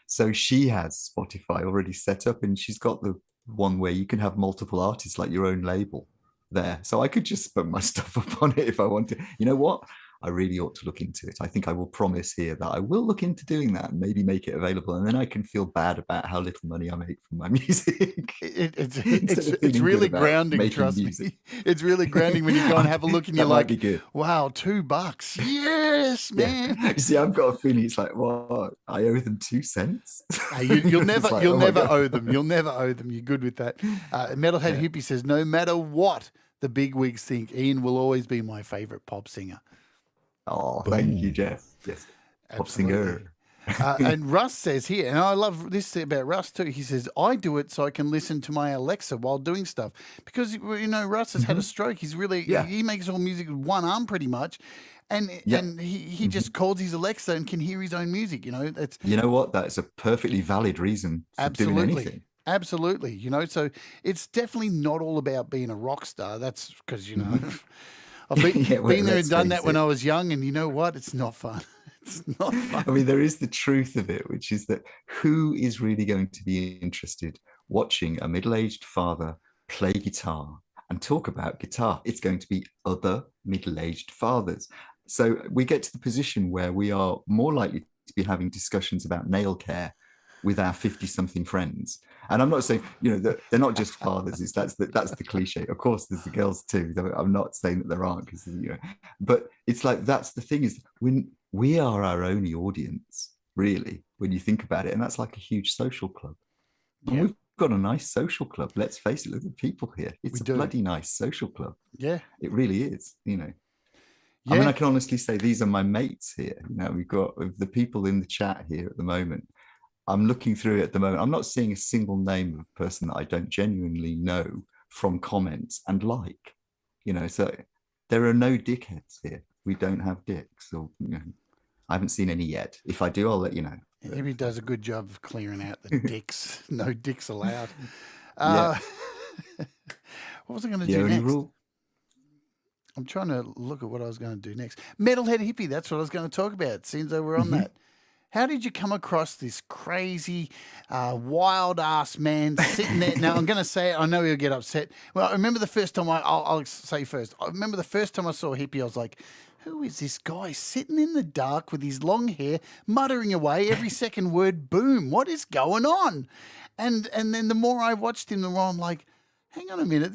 So she has Spotify already set up, and she's got the one where you can have multiple artists, like your own label there. So I could just put my stuff up on it if I wanted. You know what? I really ought to look into it. I think I will promise here that I will look into doing that and maybe make it available, and then I can feel bad about how little money I make from my music. It's really grounding, trust me. It's really grounding when you go and have a look and you're like, wow, $2. Yes, man. Yeah. You see, I've got a feeling it's like, what? I owe them 2 cents? You'll never owe them. You'll never owe them. You're good with that. Metalhead Hippie says, no matter what the big wigs think, Ian will always be my favorite pop singer. Oh, thank you, Jeff. Yes, pop singer. And Russ says here, and I love this about Russ too. He says, I do it so I can listen to my Alexa while doing stuff, because Russ has had a stroke. He's really he makes all music with one arm pretty much, and he just calls his Alexa and can hear his own music. It's, you know what? That's a perfectly valid reason for doing anything. Absolutely. So it's definitely not all about being a rock star. That's because I've been there and done that when I was young, and you know what? It's not fun. It's not fun. I mean, there is the truth of it, which is that who is really going to be interested watching a middle-aged father play guitar and talk about guitar? It's going to be other middle-aged fathers. So we get to the position where we are more likely to be having discussions about nail care with our 50-something friends. And I'm not saying, that they're not just fathers. That's the cliche. Of course, there's the girls too. I'm not saying that there aren't, because but it's like, that's the thing, is when we are our only audience, really, when you think about it. And that's like a huge social club. And we've got a nice social club. Let's face it, look at the people here. It's a bloody nice social club. Yeah. It really is, Yeah. I mean, I can honestly say these are my mates here. We've got the people in the chat here at the moment. I'm looking through it at the moment. I'm not seeing a single name of a person that I don't genuinely know from comments and like. So there are no dickheads here. We don't have dicks. Or I haven't seen any yet. If I do, I'll let you know. He does a good job of clearing out the dicks. No dicks allowed. Yeah. What was I going to do next? I'm trying to look at what I was going to do next. Metalhead Hippie, that's what I was going to talk about. Seems though we're on that. How did you come across this crazy, wild-ass man sitting there? Now, I'm going to say it. I know he'll get upset. Well, I remember the first time I'll say first. I remember the first time I saw Hippie, I was like, who is this guy sitting in the dark with his long hair, muttering away every second word, boom, what is going on? And then the more I watched him, the more I'm like, hang on a minute,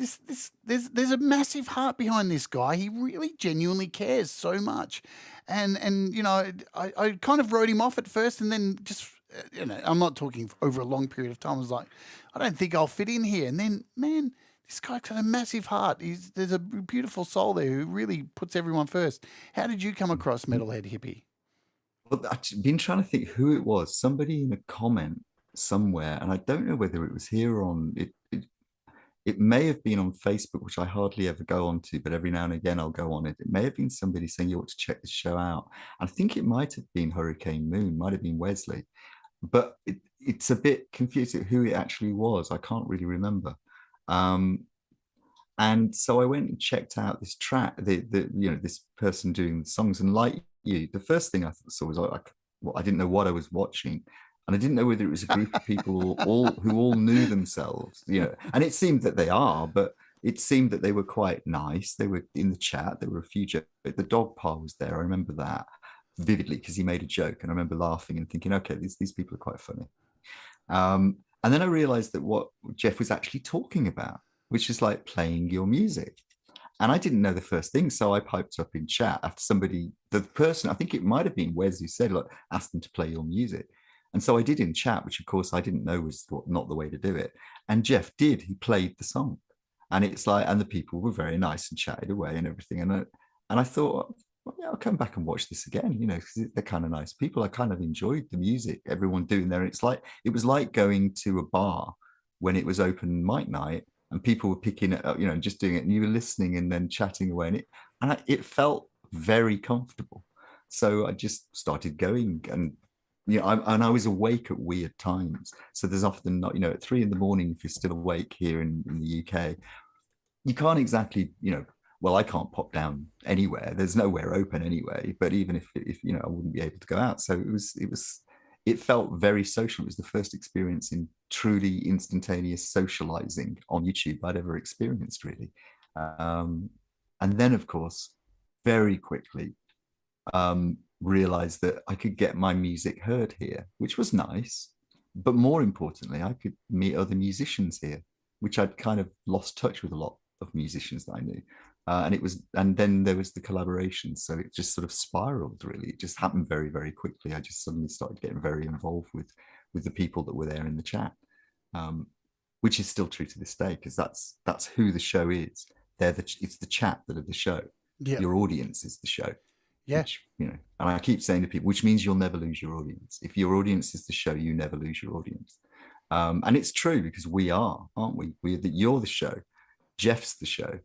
there's a massive heart behind this guy. He really genuinely cares so much. And I kind of wrote him off at first, and then just, I'm not talking over a long period of time. I was like, I don't think I'll fit in here. And then, man, this guy's got a massive heart. There's a beautiful soul there who really puts everyone first. How did you come across Metalhead Hippie? Well, I've been trying to think who it was. Somebody in a comment somewhere, and I don't know whether it was here or on it. It may have been on Facebook, which I hardly ever go onto, but every now and again I'll go on it. It may have been somebody saying you ought to check this show out. I think it might have been Hurricane Moon, might have been Wesley, but it's a bit confusing who it actually was. I can't really remember. And so I went and checked out this track, this person doing the songs, and like you, the first thing I saw was I didn't know what I was watching. And I didn't know whether it was a group of people who all knew themselves, and it seemed that they are, but it seemed that they were quite nice. They were in the chat. There were a few jokes. The dog pa was there. I remember that vividly because he made a joke, and I remember laughing and thinking, okay, these people are quite funny. And then I realized that what Jeff was actually talking about, which is like playing your music. And I didn't know the first thing, so I piped up in chat after the person, I think it might have been Wes who said, look, ask them to play your music. And so I did in chat, which of course I didn't know was not the way to do it. And Jeff did. He played the song, and it's like, and the people were very nice and chatted away and everything. And I thought, well, yeah, I'll come back and watch this again, because they're kind of nice people. I kind of enjoyed the music, everyone doing there. It was like going to a bar when it was open mic night, and people were picking it up, and just doing it, and you were listening and then chatting away, and it felt very comfortable. So I just started going, and I was awake at weird times. So there's often not, at 3 a.m, if you're still awake here in the UK, you can't exactly, well, I can't pop down anywhere. There's nowhere open anyway. But even if I wouldn't be able to go out. So it felt very social. It was the first experience in truly instantaneous socializing on YouTube I'd ever experienced, really. And then, of course, very quickly, realized that I could get my music heard here, which was nice. But more importantly, I could meet other musicians here, which I'd kind of lost touch with a lot of musicians that I knew. And then there was the collaboration. So it just sort of spiraled, really. It just happened very, very quickly. I just suddenly started getting very involved with the people that were there in the chat, which is still true to this day, because that's who the show is. It's the chat that are the show. Yep. Your audience is the show. Yeah. Which, and I keep saying to people, which means you'll never lose your audience. If your audience is the show, you never lose your audience. And it's true, because we are, aren't we? You're the show. Jeff's the show.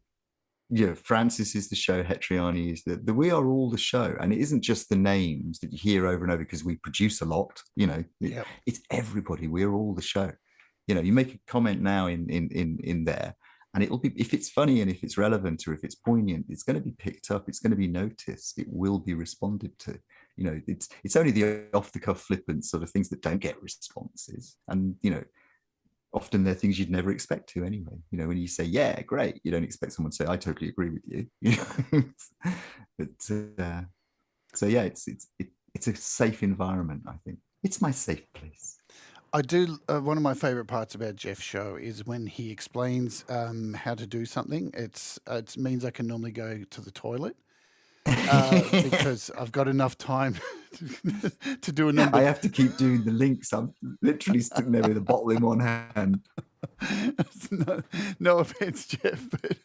Francis is the show. Hetriani is we are all the show. And it isn't just the names that you hear over and over because we produce a lot, Yep. It's everybody. We're all the show. You make a comment now in there, and it'll be, if it's funny and if it's relevant or if it's poignant, it's going to be picked up. It's going to be noticed. It will be responded to. It's only the off the cuff flippant sort of things that don't get responses. And, often they're things you'd never expect to anyway. When you say, yeah, great, you don't expect someone to say, I totally agree with you. But So yeah, it's a safe environment. I think it's my safe place. I do. One of my favorite parts about Jeff's show is when he explains how to do something. It means I can normally go to the toilet because I've got enough time to do a number. I have to keep doing the links. I'm literally sitting there with a bottle in one hand. No offense, Jeff, but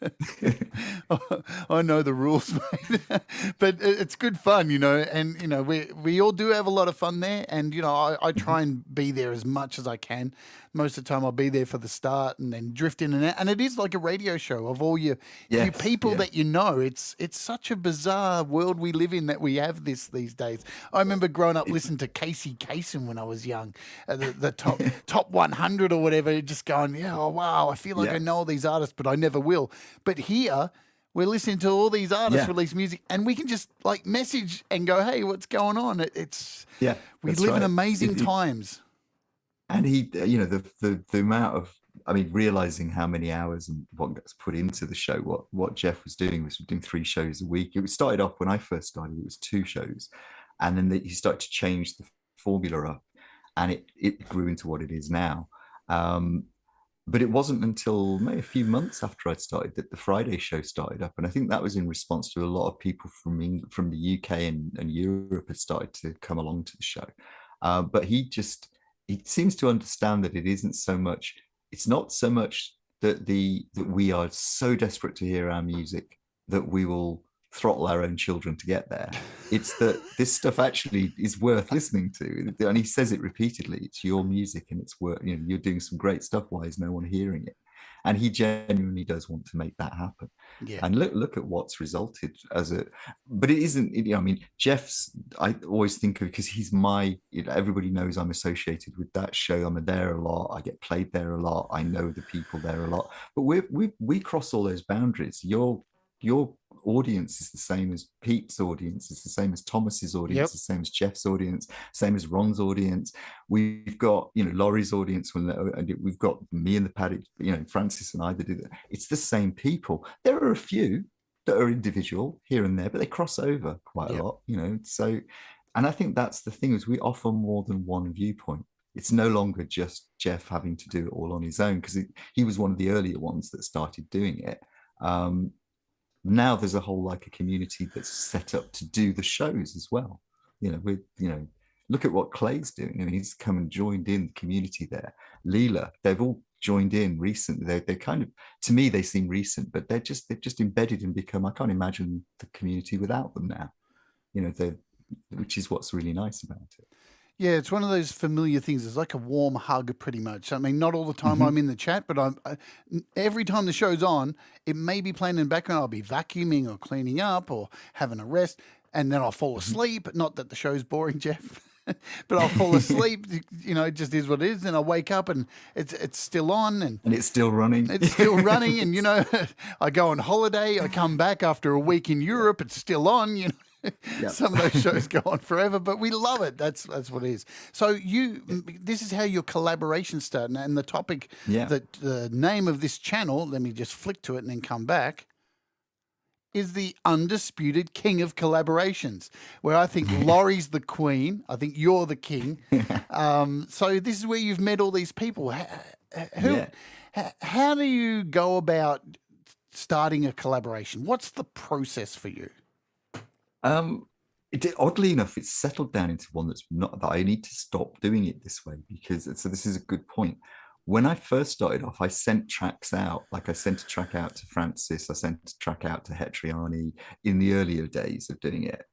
I know the rules, mate. But it's good fun, and we all do have a lot of fun there, and I try and be there as much as I can. Most of the time I'll be there for the start and then drift in and out, and it is like a radio show of all you people that It's such a bizarre world we live in that we have these days. I remember growing up listening to Casey Kasem when I was young, the top 100 or whatever, just going, oh wow, I feel like I know all these artists, but I never will. But here we're listening to all these artists release music, and we can just like message and go, hey, what's going on? We live in amazing times. And he, the amount of, realizing how many hours and what gets put into the show, what Jeff was doing 3 shows a week. It started off when I first started, it was 2 shows. And then he started to change the formula up, and it grew into what it is now. But it wasn't until maybe a few months after I'd started that the Friday show started up. And I think that was in response to a lot of people from the UK and Europe had started to come along to the show. But he seems to understand that it's not so much that we are so desperate to hear our music that we will throttle our own children to get there. It's that this stuff actually is worth listening to, and he says it repeatedly. It's your music, and it's worth. You're doing some great stuff. Why is no one hearing it? And he genuinely does want to make that happen. Yeah. And look at what's resulted but it isn't. Jeff's. I always think of, because he's my. Everybody knows I'm associated with that show. I'm there a lot. I get played there a lot. I know the people there a lot. But we cross all those boundaries. Your audience is the same as Pete's audience, it's the same as Thomas's audience, the same as Jeff's audience, same as Ron's audience. We've got Laurie's audience, and we've got me and the Paddock, Francis and I that do that. It's the same people. There are a few that are individual here and there, but they cross over quite a lot, So, and I think that's the thing, is we offer more than one viewpoint. It's no longer just Jeff having to do it all on his own, because he was one of the earlier ones that started doing it. Now there's a whole a community that's set up to do the shows as well. Look at what Clay's doing. He's come and joined in the community there. Leela, they've all joined in recently. They're kind of, to me, they seem recent, but they've just embedded and become. I can't imagine the community without them now. Which is what's really nice about it. Yeah, it's one of those familiar things. It's like a warm hug, pretty much. Not all the time I'm in the chat, but every time the show's on, it may be playing in the background. I'll be vacuuming or cleaning up or having a rest, and then I'll fall asleep. Not that the show's boring, Jeff, but I'll fall asleep. It just is what it is. And I wake up and it's still on, and it's still running. It's still running, and I go on holiday. I come back after a week in Europe. It's still on. Yep. Some of those shows go on forever, but we love it. That's what it is. So this is how your collaboration started, and the topic, the name of this channel, let me just flick to it and then come back, is the Undisputed King of Collaborations, where I think Laurie's the queen. I think you're the king. So this is where you've met all these people. How do you go about starting a collaboration? What's the process for you? Oddly enough, it's settled down into one that's not that I need to stop doing it this way, because this is a good point. When I first started off, I sent tracks out. I sent a track out to Francis. I sent a track out to Hetriani in the earlier days of doing it.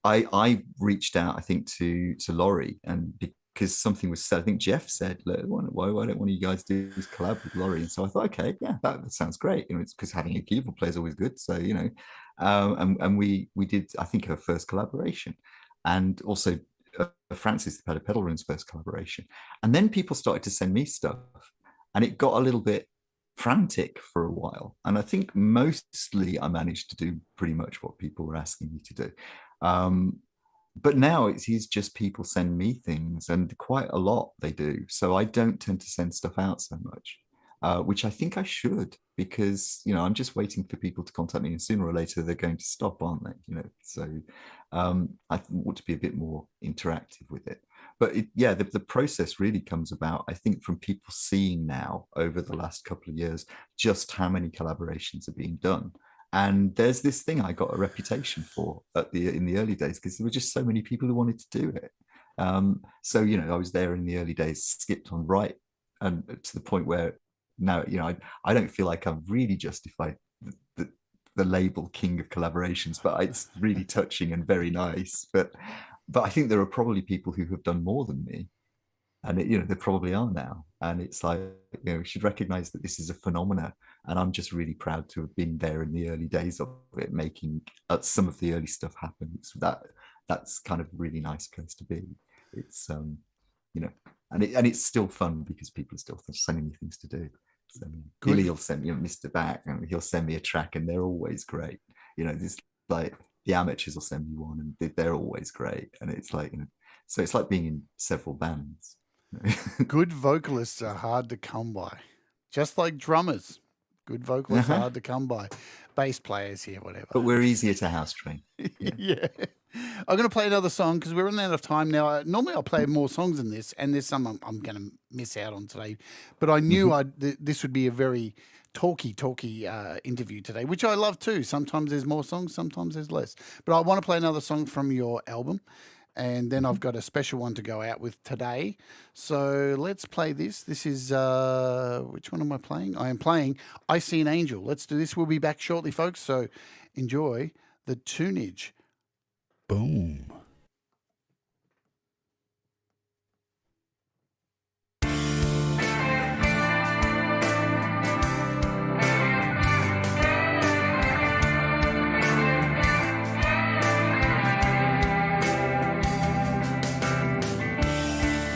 I reached out, I think, to Laurie, and because something was said, I think Jeff said, why don't one of you guys do this collab with Laurie? And so I thought, okay, yeah, that sounds great. It's because having a keyboard player is always good. So, and we did, I think, her first collaboration, and also Francis, the pedal run's first collaboration. And then people started to send me stuff, and it got a little bit frantic for a while. And I think mostly I managed to do pretty much what people were asking me to do. But now it's just people send me things, and quite a lot they do. So I don't tend to send stuff out so much. which I think I should, because, you know, I'm just waiting for people to contact me, and sooner or later they're going to stop, aren't they? You know, so I want to be a bit more interactive with it. But the process really comes about, I think, from people seeing now over the last couple of years just how many collaborations are being done. And there's this thing I got a reputation for in the early days, because there were just so many people who wanted to do it. So, you know, I was there in the early days, skipped on right, and to the point where now, you know, I don't feel like I'm really justified the label king of collaborations, but it's really touching and very nice. But I think there are probably people who have done more than me, and you know, there probably are now. And it's like, you know, we should recognize that this is a phenomena, and I'm just really proud to have been there in the early days of it, making some of the early stuff happen. That's kind of a really nice place to be. It's you know, and it's still fun because people are still sending me things to do. So Billy will send me, you know, Mr. Back, and he'll send me a track, and they're always great. You know, this, like, the amateurs will send me one, and they're always great. And it's like, you know, so it's like being in several bands. Good vocalists are hard to come by, just like drummers. Good vocalists are hard to come by. Bass players here, whatever. But we're easier to house train. Yeah. I'm going to play another song because we're running out of time now. Normally I'll play more songs than this, and there's some I'm going to miss out on today. But I knew this would be a very talky interview today, which I love too. Sometimes there's more songs, sometimes there's less. But I want to play another song from your album, and then I've got a special one to go out with today. So let's play this. This is, which one am I playing? I am playing I See an Angel. Let's do this. We'll be back shortly, folks. So enjoy the tunage. Boom.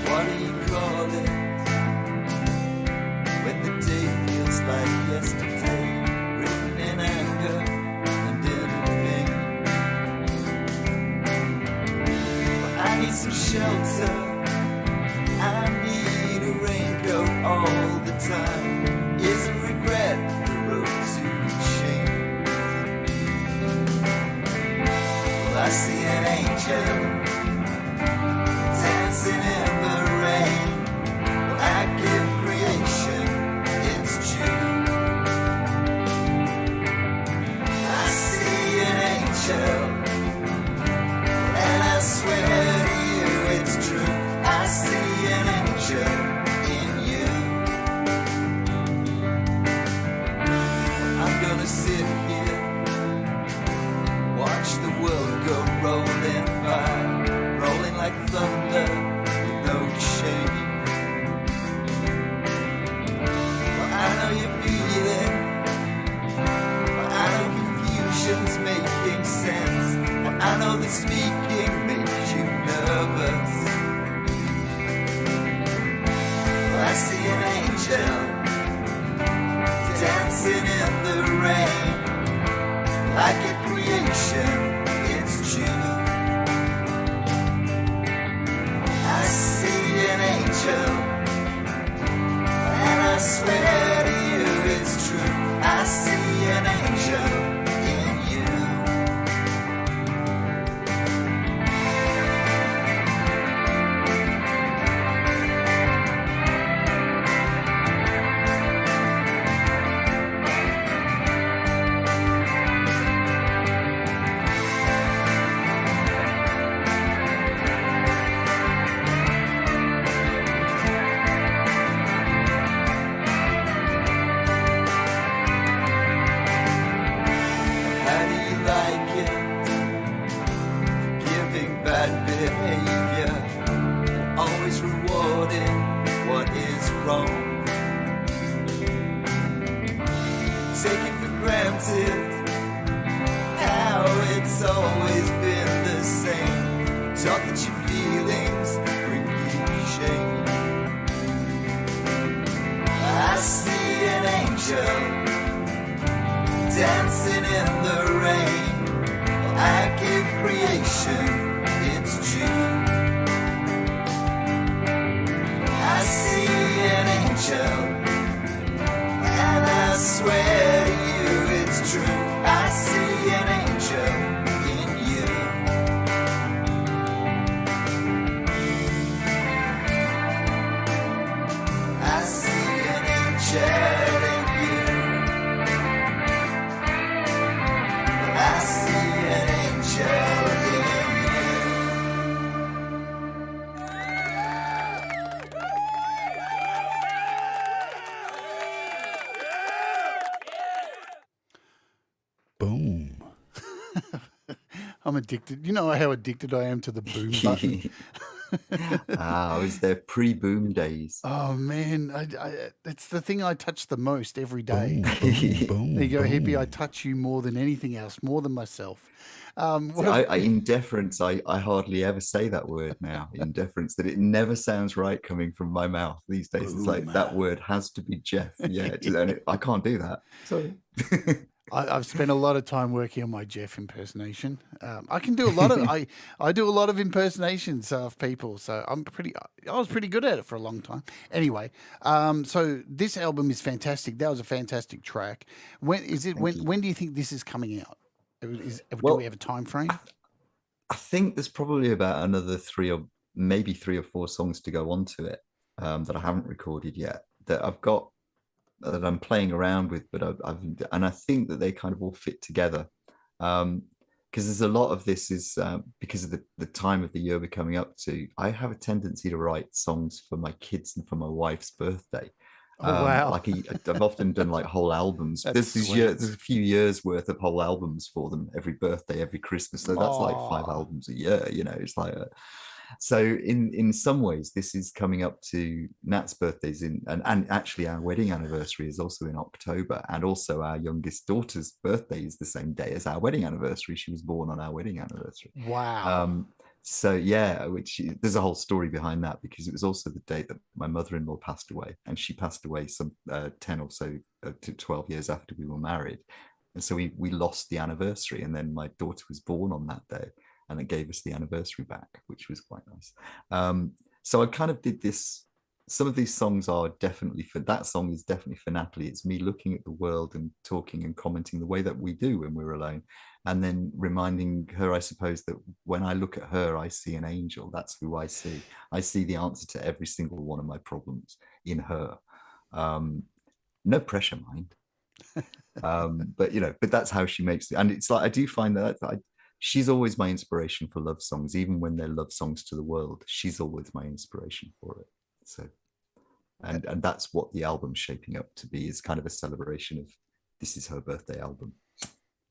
What do you call it when the day feels like yesterday, written in anger and in pain? I need some shelter, I need a raincoat all the time. Is a regret the road to shame? Well, I see an angel dancing in the rain. Well, I give creation its due. I see an angel, and I swear to you it's true. I see an angel in you. I'm gonna sit here, watch the world go rolling by, rolling like thunder with no shame. Well, I know you feel it, but I know confusion's making sense, and I know that speaking makes you nervous. Well, I see an angel dancing in the rain, like a creation, it's true. I see an angel, and I swear to you it's true. I see an angel in you. How do you like it? Forgiving bad behavior, always rewarding what is wrong. Taking for granted how it's always been the same. Taught that your feelings bring you shame. I see an angel dancing in the rain. I give creation its due. I see an angel, I'm addicted. You know how addicted I am to the boom button. I was there pre-boom days. Oh man, it's the thing I touch the most every day. Boom, There you go, hippie. I boom. touch you more than anything else, more than myself. See, in deference, I hardly ever say that word now. In deference, that it never sounds right coming from my mouth these days. It's like that word has to be Jeff. Yeah, and I can't do that. Sorry. I've spent a lot of time working on my Jeff impersonation. I can do a lot of I do a lot of impersonations of people, so I was pretty good at it for a long time. Anyway, so this album is fantastic. That was a fantastic track. When do you think this is coming out? Do we have a time frame? I think there's probably about another 3 or 4 songs to go onto it that I haven't recorded yet, that I've got, that I'm playing around with, but and I think that they kind of all fit together, because there's a lot of this is because of the time of the year we're coming up to. I have a tendency to write songs for my kids and for my wife's birthday. Oh, wow. Like I've often done like whole albums. That's There's a few years worth of whole albums for them every birthday, every Christmas. So that's like 5 albums a year. You know, it's like so in some ways this is coming up to Nat's birthdays and actually our wedding anniversary is also in October, and also our youngest daughter's birthday is the same day as our wedding anniversary. She was born on our wedding anniversary. Wow. So yeah, there's a whole story behind that, because it was also the day that my mother-in-law passed away, and she passed away some 10 or so to 12 years after we were married, and so we lost the anniversary, and then my daughter was born on that day, and it gave us the anniversary back, which was quite nice. So I kind of did this. Some of these songs are definitely that song is definitely for Natalie. It's me looking at the world and talking and commenting the way that we do when we're alone, and then reminding her, I suppose, that when I look at her, I see an angel. That's who I see. I see the answer to every single one of my problems in her. No pressure, mind. But that's how she makes it. And it's like, I do find that she's always my inspiration for love songs, even when they're love songs to the world. She's always my inspiration for it. So, and that's what the album's shaping up to be, is kind of a celebration of, this is her birthday album.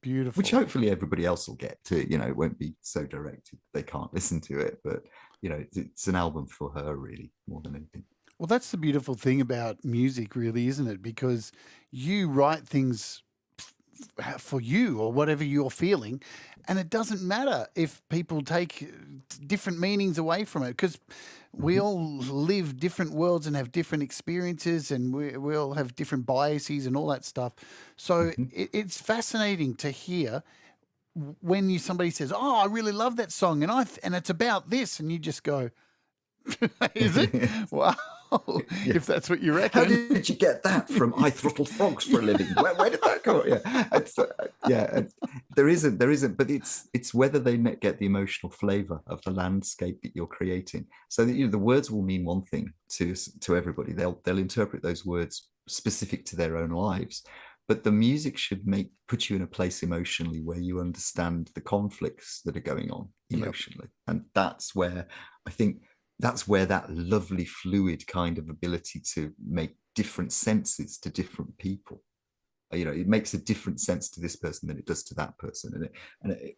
Beautiful. Which hopefully everybody else will get to. It won't be so directed they can't listen to it, but it's an album for her, really, more than anything. Well, that's the beautiful thing about music, really, isn't it? Because you write things for you or whatever you're feeling, and it doesn't matter if people take different meanings away from it, because we all live different worlds and have different experiences, and we all have different biases and all that stuff. So it's fascinating to hear when somebody says, "Oh, I really love that song," and it's about this, and you just go, "Is it? Wow." If that's what you reckon. How did you get that from I Throttle Frogs for a living? Where did that come? There isn't, but it's whether they get the emotional flavor of the landscape that you're creating. So that the words will mean one thing to everybody. They'll interpret those words specific to their own lives, but the music should put you in a place emotionally where you understand the conflicts that are going on emotionally. Yep. And that's where I think that lovely fluid kind of ability to make different senses to different people. It makes a different sense to this person than it does to that person,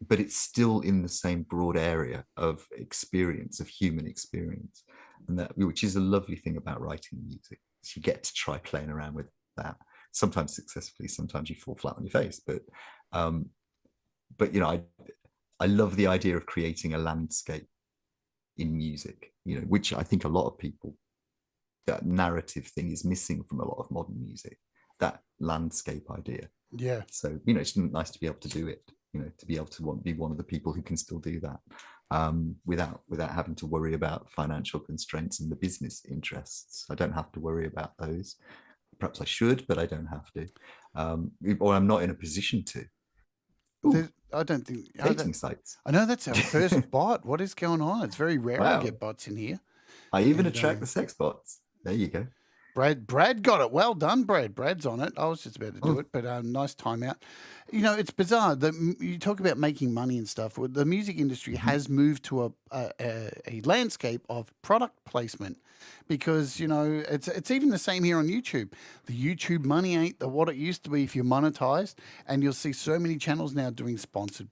but it's still in the same broad area of experience, of human experience, and which is a lovely thing about writing music. You get to try playing around with that, sometimes successfully, sometimes you fall flat on your face, but I love the idea of creating a landscape in music, which I think a lot of people, that narrative thing is missing from a lot of modern music, that landscape idea. Yeah. So, it's nice to be able to do it, to be able to be one of the people who can still do that without having to worry about financial constraints and the business interests. I don't have to worry about those. Perhaps I should, but I don't have to. Or I'm not in a position to. I don't think dating sites. I know that's our first bot. What is going on? It's very rare I get bots in here. I even attract the sex bots. There you go. Brad got it. Well done, Brad. Brad's on it. I was just about to do it, but nice timeout. It's bizarre that you talk about making money and stuff. The music industry has moved to a landscape of product placement, because it's even the same here on YouTube. The YouTube money ain't what it used to be if you're monetized, and you'll see so many channels now doing sponsored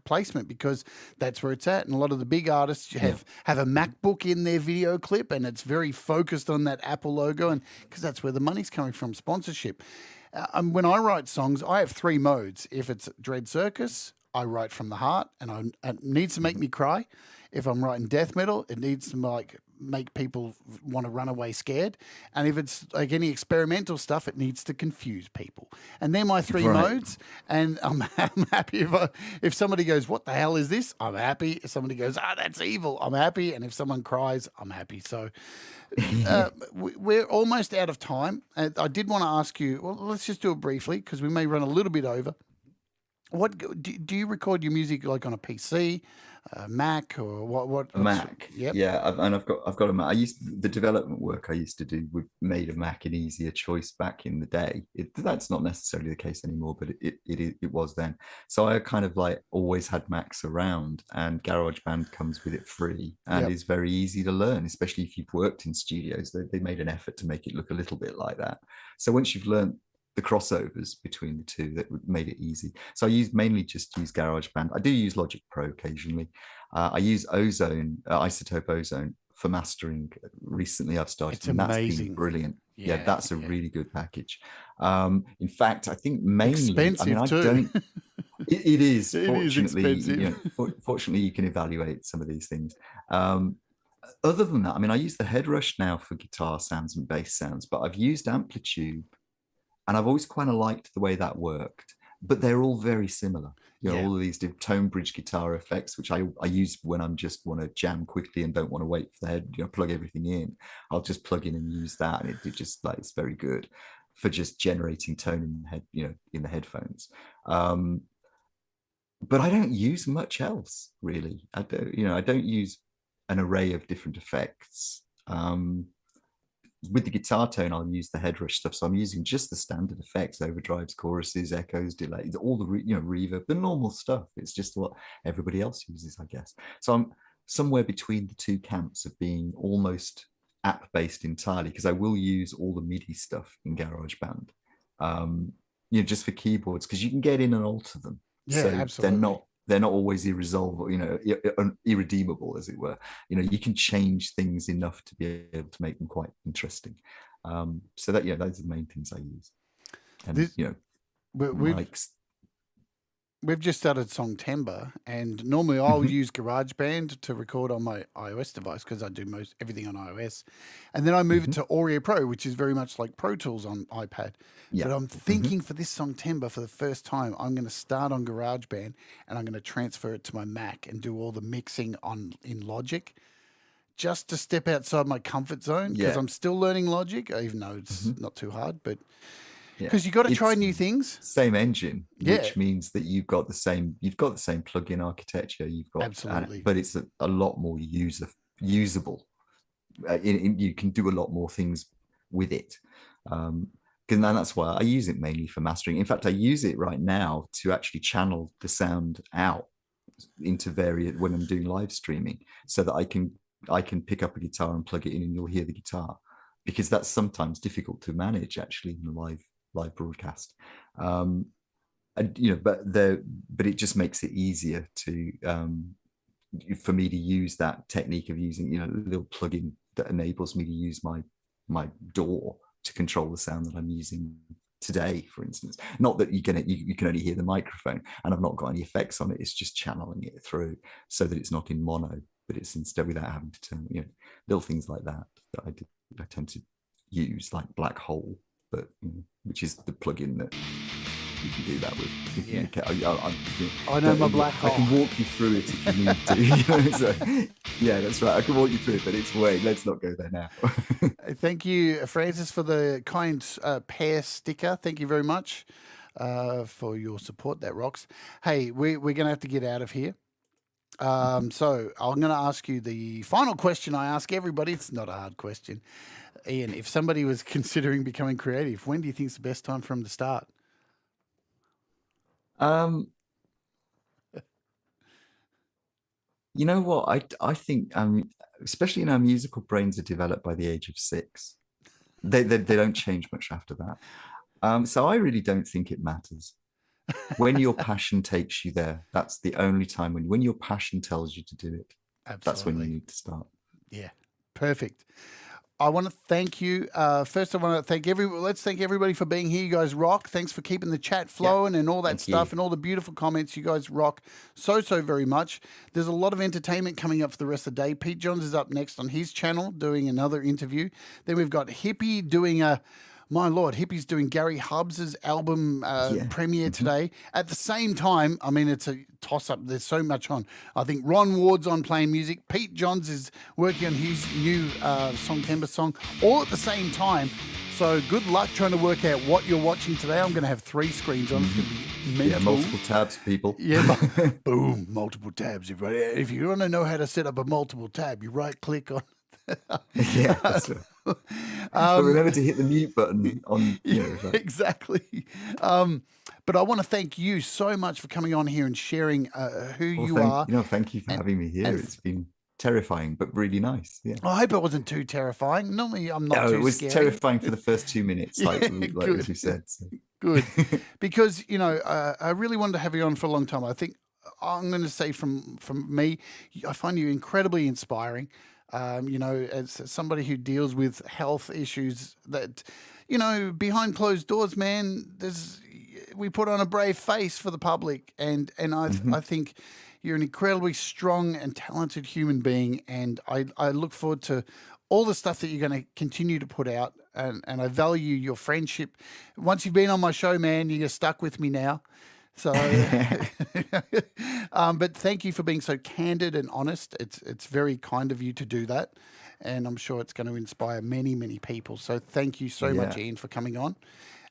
placement, because that's where it's at. And a lot of the big artists have a MacBook in their video clip, and it's very focused on that Apple logo, and because that's where the money's coming from, sponsorship. When I write songs, I have 3 modes. If it's Dread Circus, I write from the heart, and it needs to make me cry. If I'm writing death metal, it needs to make people want to run away scared. And if it's like any experimental stuff, it needs to confuse people. And they're my 3 modes. And I'm happy if somebody goes, "What the hell is this?" I'm happy. If somebody goes, "That's evil," I'm happy. And if someone cries, I'm happy. So we're almost out of time. And I did want to ask you, well, let's just do it briefly because we may run a little bit over. What do you record your music like on a PC, Mac, or what? A Mac. Yep. Yeah, I've got a Mac. The development work I used to do made a Mac an easier choice back in the day. That's not necessarily the case anymore, but it was then. So I kind of like always had Macs around, and GarageBand comes with it free and is very easy to learn, especially if you've worked in studios. They made an effort to make it look a little bit like that. So once you've learned the crossovers between the two, that made it easy. So I mainly use GarageBand. I do use Logic Pro occasionally. I use Isotope Ozone for mastering. Recently I've started. It's amazing. That's been brilliant. Yeah, that's a really good package. In fact, I think mainly expensive too. It is. It fortunately, is expensive. Fortunately, you can evaluate some of these things. Other than that, I use the Head Rush now for guitar sounds and bass sounds, but I've used Amplitude. And I've always kind of liked the way that worked, but they're all very similar. All of these tone bridge guitar effects, which I use when I'm just want to jam quickly and don't want to wait for the head, plug everything in. I'll just plug in and use that, and it just it's very good for just generating tone in the head, in the headphones. But I don't use much else really. I don't use an array of different effects. With the guitar tone, I'll use the Head Rush stuff. So I'm using just the standard effects: overdrives, choruses, echoes, delays, all the reverb, the normal stuff. It's just what everybody else uses, I guess. So I'm somewhere between the two camps of being almost app-based entirely, because I will use all the MIDI stuff in GarageBand, just for keyboards, because you can get in and alter them. Yeah, so absolutely. They're not always irresolvable, irredeemable, as it were. You can change things enough to be able to make them quite interesting. So that, those are the main things I use. And, we've just started Songtember, and normally I'll use GarageBand to record on my iOS device because I do everything on iOS. And then I move it to Audio Pro, which is very much like Pro Tools on iPad. Yeah. But I'm thinking for this Songtember, for the first time, I'm going to start on GarageBand and I'm going to transfer it to my Mac and do all the mixing in Logic, just to step outside my comfort zone, because I'm still learning Logic, even though it's not too hard, but because you've got to try new things. Same engine, which means that you've got the same plugin architecture. You've got absolutely, but it's a lot more usable. You can do a lot more things with it. And that's why I use it mainly for mastering. In fact, I use it right now to actually channel the sound out into various when I'm doing live streaming, so that I can pick up a guitar and plug it in, and you'll hear the guitar, because that's sometimes difficult to manage actually in a live broadcast. And but it just makes it easier to for me to use that technique of using a little plugin that enables me to use my DAW to control the sound that I'm using today, for instance. Not that you can only hear the microphone, and I've not got any effects on it. It's just channeling it through so that it's not in mono, but it's instead without having to turn, little things like that I tend to use, like Black Hole, but which is the plugin that you can do that with. I know my Black Hole. I can walk you through it if you need to. So, yeah, that's right. I can walk you through it, but let's not go there now. Thank you, Francis, for the kind pear sticker. Thank you very much for your support. That rocks. Hey, we're going to have to get out of here. So I'm going to ask you the final question I ask everybody. It's not a hard question. Ian, if somebody was considering becoming creative, when do you think is the best time for them to start? You know what? I think, especially our musical brains are developed by the age of 6. They don't change much after that. So I really don't think it matters. when your passion takes you there, that's the only time when your passion tells you to do it. Absolutely. That's when you need to start. Yeah, perfect. I want to thank you. First, I want to thank let's thank everybody for being here. You guys rock. Thanks for keeping the chat flowing and all that stuff and all the beautiful comments. You guys rock so very much. There's a lot of entertainment coming up for the rest of the day. Pete Johns is up next on his channel doing another interview. Then we've got Hippie doing my Lord, Hippie's doing Gary Hubbs' album premiere today. At the same time, I mean, it's a toss-up. There's so much on. I think Ron Ward's on playing music. Pete Johns is working on his new Songtember song, all at the same time. So good luck trying to work out what you're watching today. I'm going to have 3 screens on. It's going to be mental. Yeah, multiple tabs, people. Yeah, boom, multiple tabs. If you want to know how to set up a multiple tab, you right-click on yeah, that's right. But remember to hit the mute button on. Exactly. But I want to thank you so much for coming on here and sharing who you are. Thank you for having me here. It's been terrifying, but really nice. Yeah. I hope it wasn't too terrifying. Normally, I'm not. No, it was terrifying for the first 2 minutes, like as we said. So. Good, because I really wanted to have you on for a long time. I think I'm going to say from me, I find you incredibly inspiring. As somebody who deals with health issues that, behind closed doors, man, we put on a brave face for the public. And I think you're an incredibly strong and talented human being. And I look forward to all the stuff that you're going to continue to put out. And I value your friendship. Once you've been on my show, man, you're stuck with me now. So, but thank you for being so candid and honest. It's very kind of you to do that, and I'm sure it's going to inspire many people. So, thank you so much, Ian, for coming on.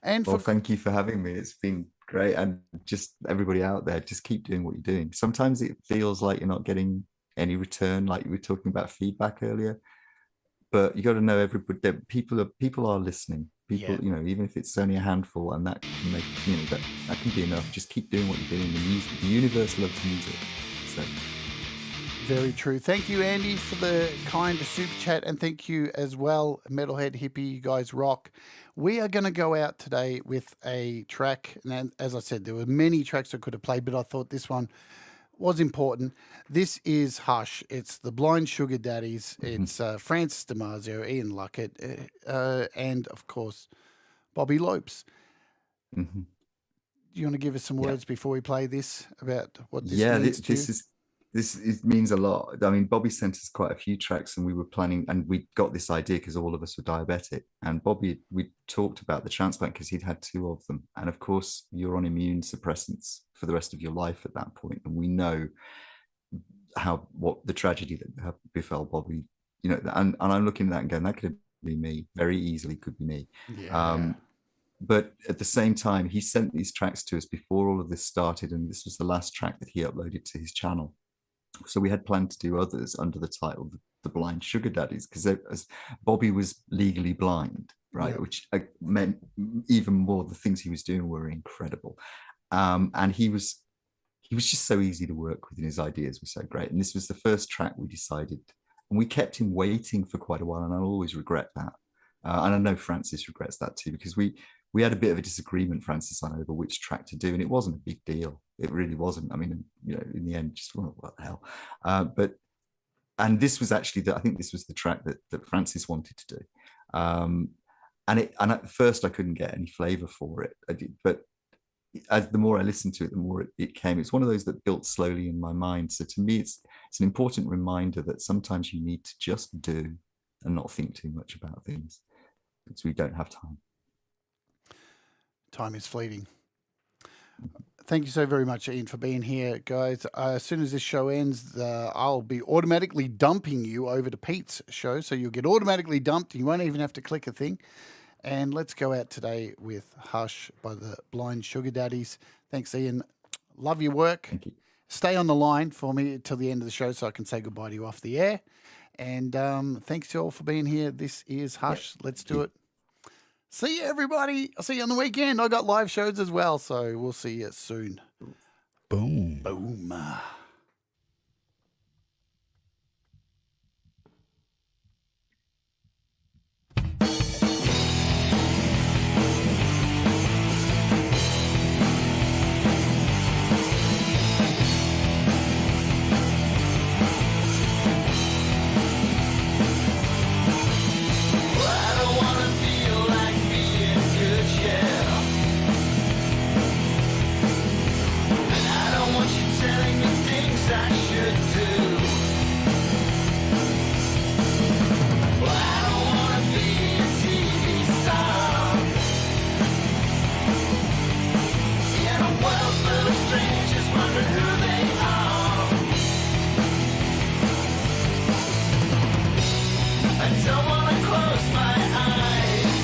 And thank you for having me. It's been great, and just everybody out there, just keep doing what you're doing. Sometimes it feels like you're not getting any return, like you were talking about feedback earlier. But you got to know everybody. People are listening. People, even if it's only a handful, and that can make, that can be enough. Just keep doing what you're doing. The universe loves music. So. Very true. Thank you, Andy, for the kind super chat, and thank you as well, Metalhead Hippie. You guys rock. We are going to go out today with a track, and as I said, there were many tracks I could have played, but I thought this one was important. This is Hush. It's the Blind Sugar Daddies. It's Francis Damasio, Ian Luckett, and of course Bobby Lopes. Do you want to give us some words before we play this about what this means to you? It means a lot. I mean, Bobby sent us quite a few tracks, and we were planning, and we got this idea because all of us were diabetic. And Bobby, we talked about the transplant because he'd had 2 of them. And of course, you're on immune suppressants for the rest of your life at that point. And we know what the tragedy that befell Bobby, and I'm looking at that and going, that could be me. Very easily could be me. Yeah. But at the same time, he sent these tracks to us before all of this started. And this was the last track that he uploaded to his channel. So we had planned to do others under the title The Blind Sugar Daddies, because Bobby was legally blind, right? Which meant even more the things he was doing were incredible. And he was just so easy to work with, and his ideas were so great. And this was the first track we decided, and we kept him waiting for quite a while, and I'll always regret that. And I know Francis regrets that too, because we had a bit of a disagreement, Francis and I, over which track to do, and it wasn't a big deal. It really wasn't. I mean, in the end, just what the hell. And this was actually I think this was the track that Francis wanted to do. And at first I couldn't get any flavor for it. But as the more I listened to it, the more it came. It's one of those that built slowly in my mind. So to me, it's an important reminder that sometimes you need to just do and not think too much about things, because we don't have time. Time is fleeting. Thank you so very much, Ian, for being here, guys. As soon as this show ends, I'll be automatically dumping you over to Pete's show, so you'll get automatically dumped. You won't even have to click a thing. And let's go out today with Hush by the Blind Sugar Daddies. Thanks, Ian. Love your work. Thank you. Stay on the line for me till the end of the show so I can say goodbye to you off the air. And thanks to you all for being here. This is Hush. Let's do it. See you, everybody. I'll see you on the weekend. I got live shows as well, so we'll see you soon. Boom. Boom. I don't wanna close my eyes.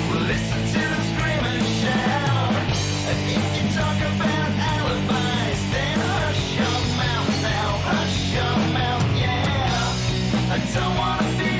Well, listen to them scream and shout. And if you talk about alibis, then hush your mouth now, hush your mouth, yeah. I don't wanna be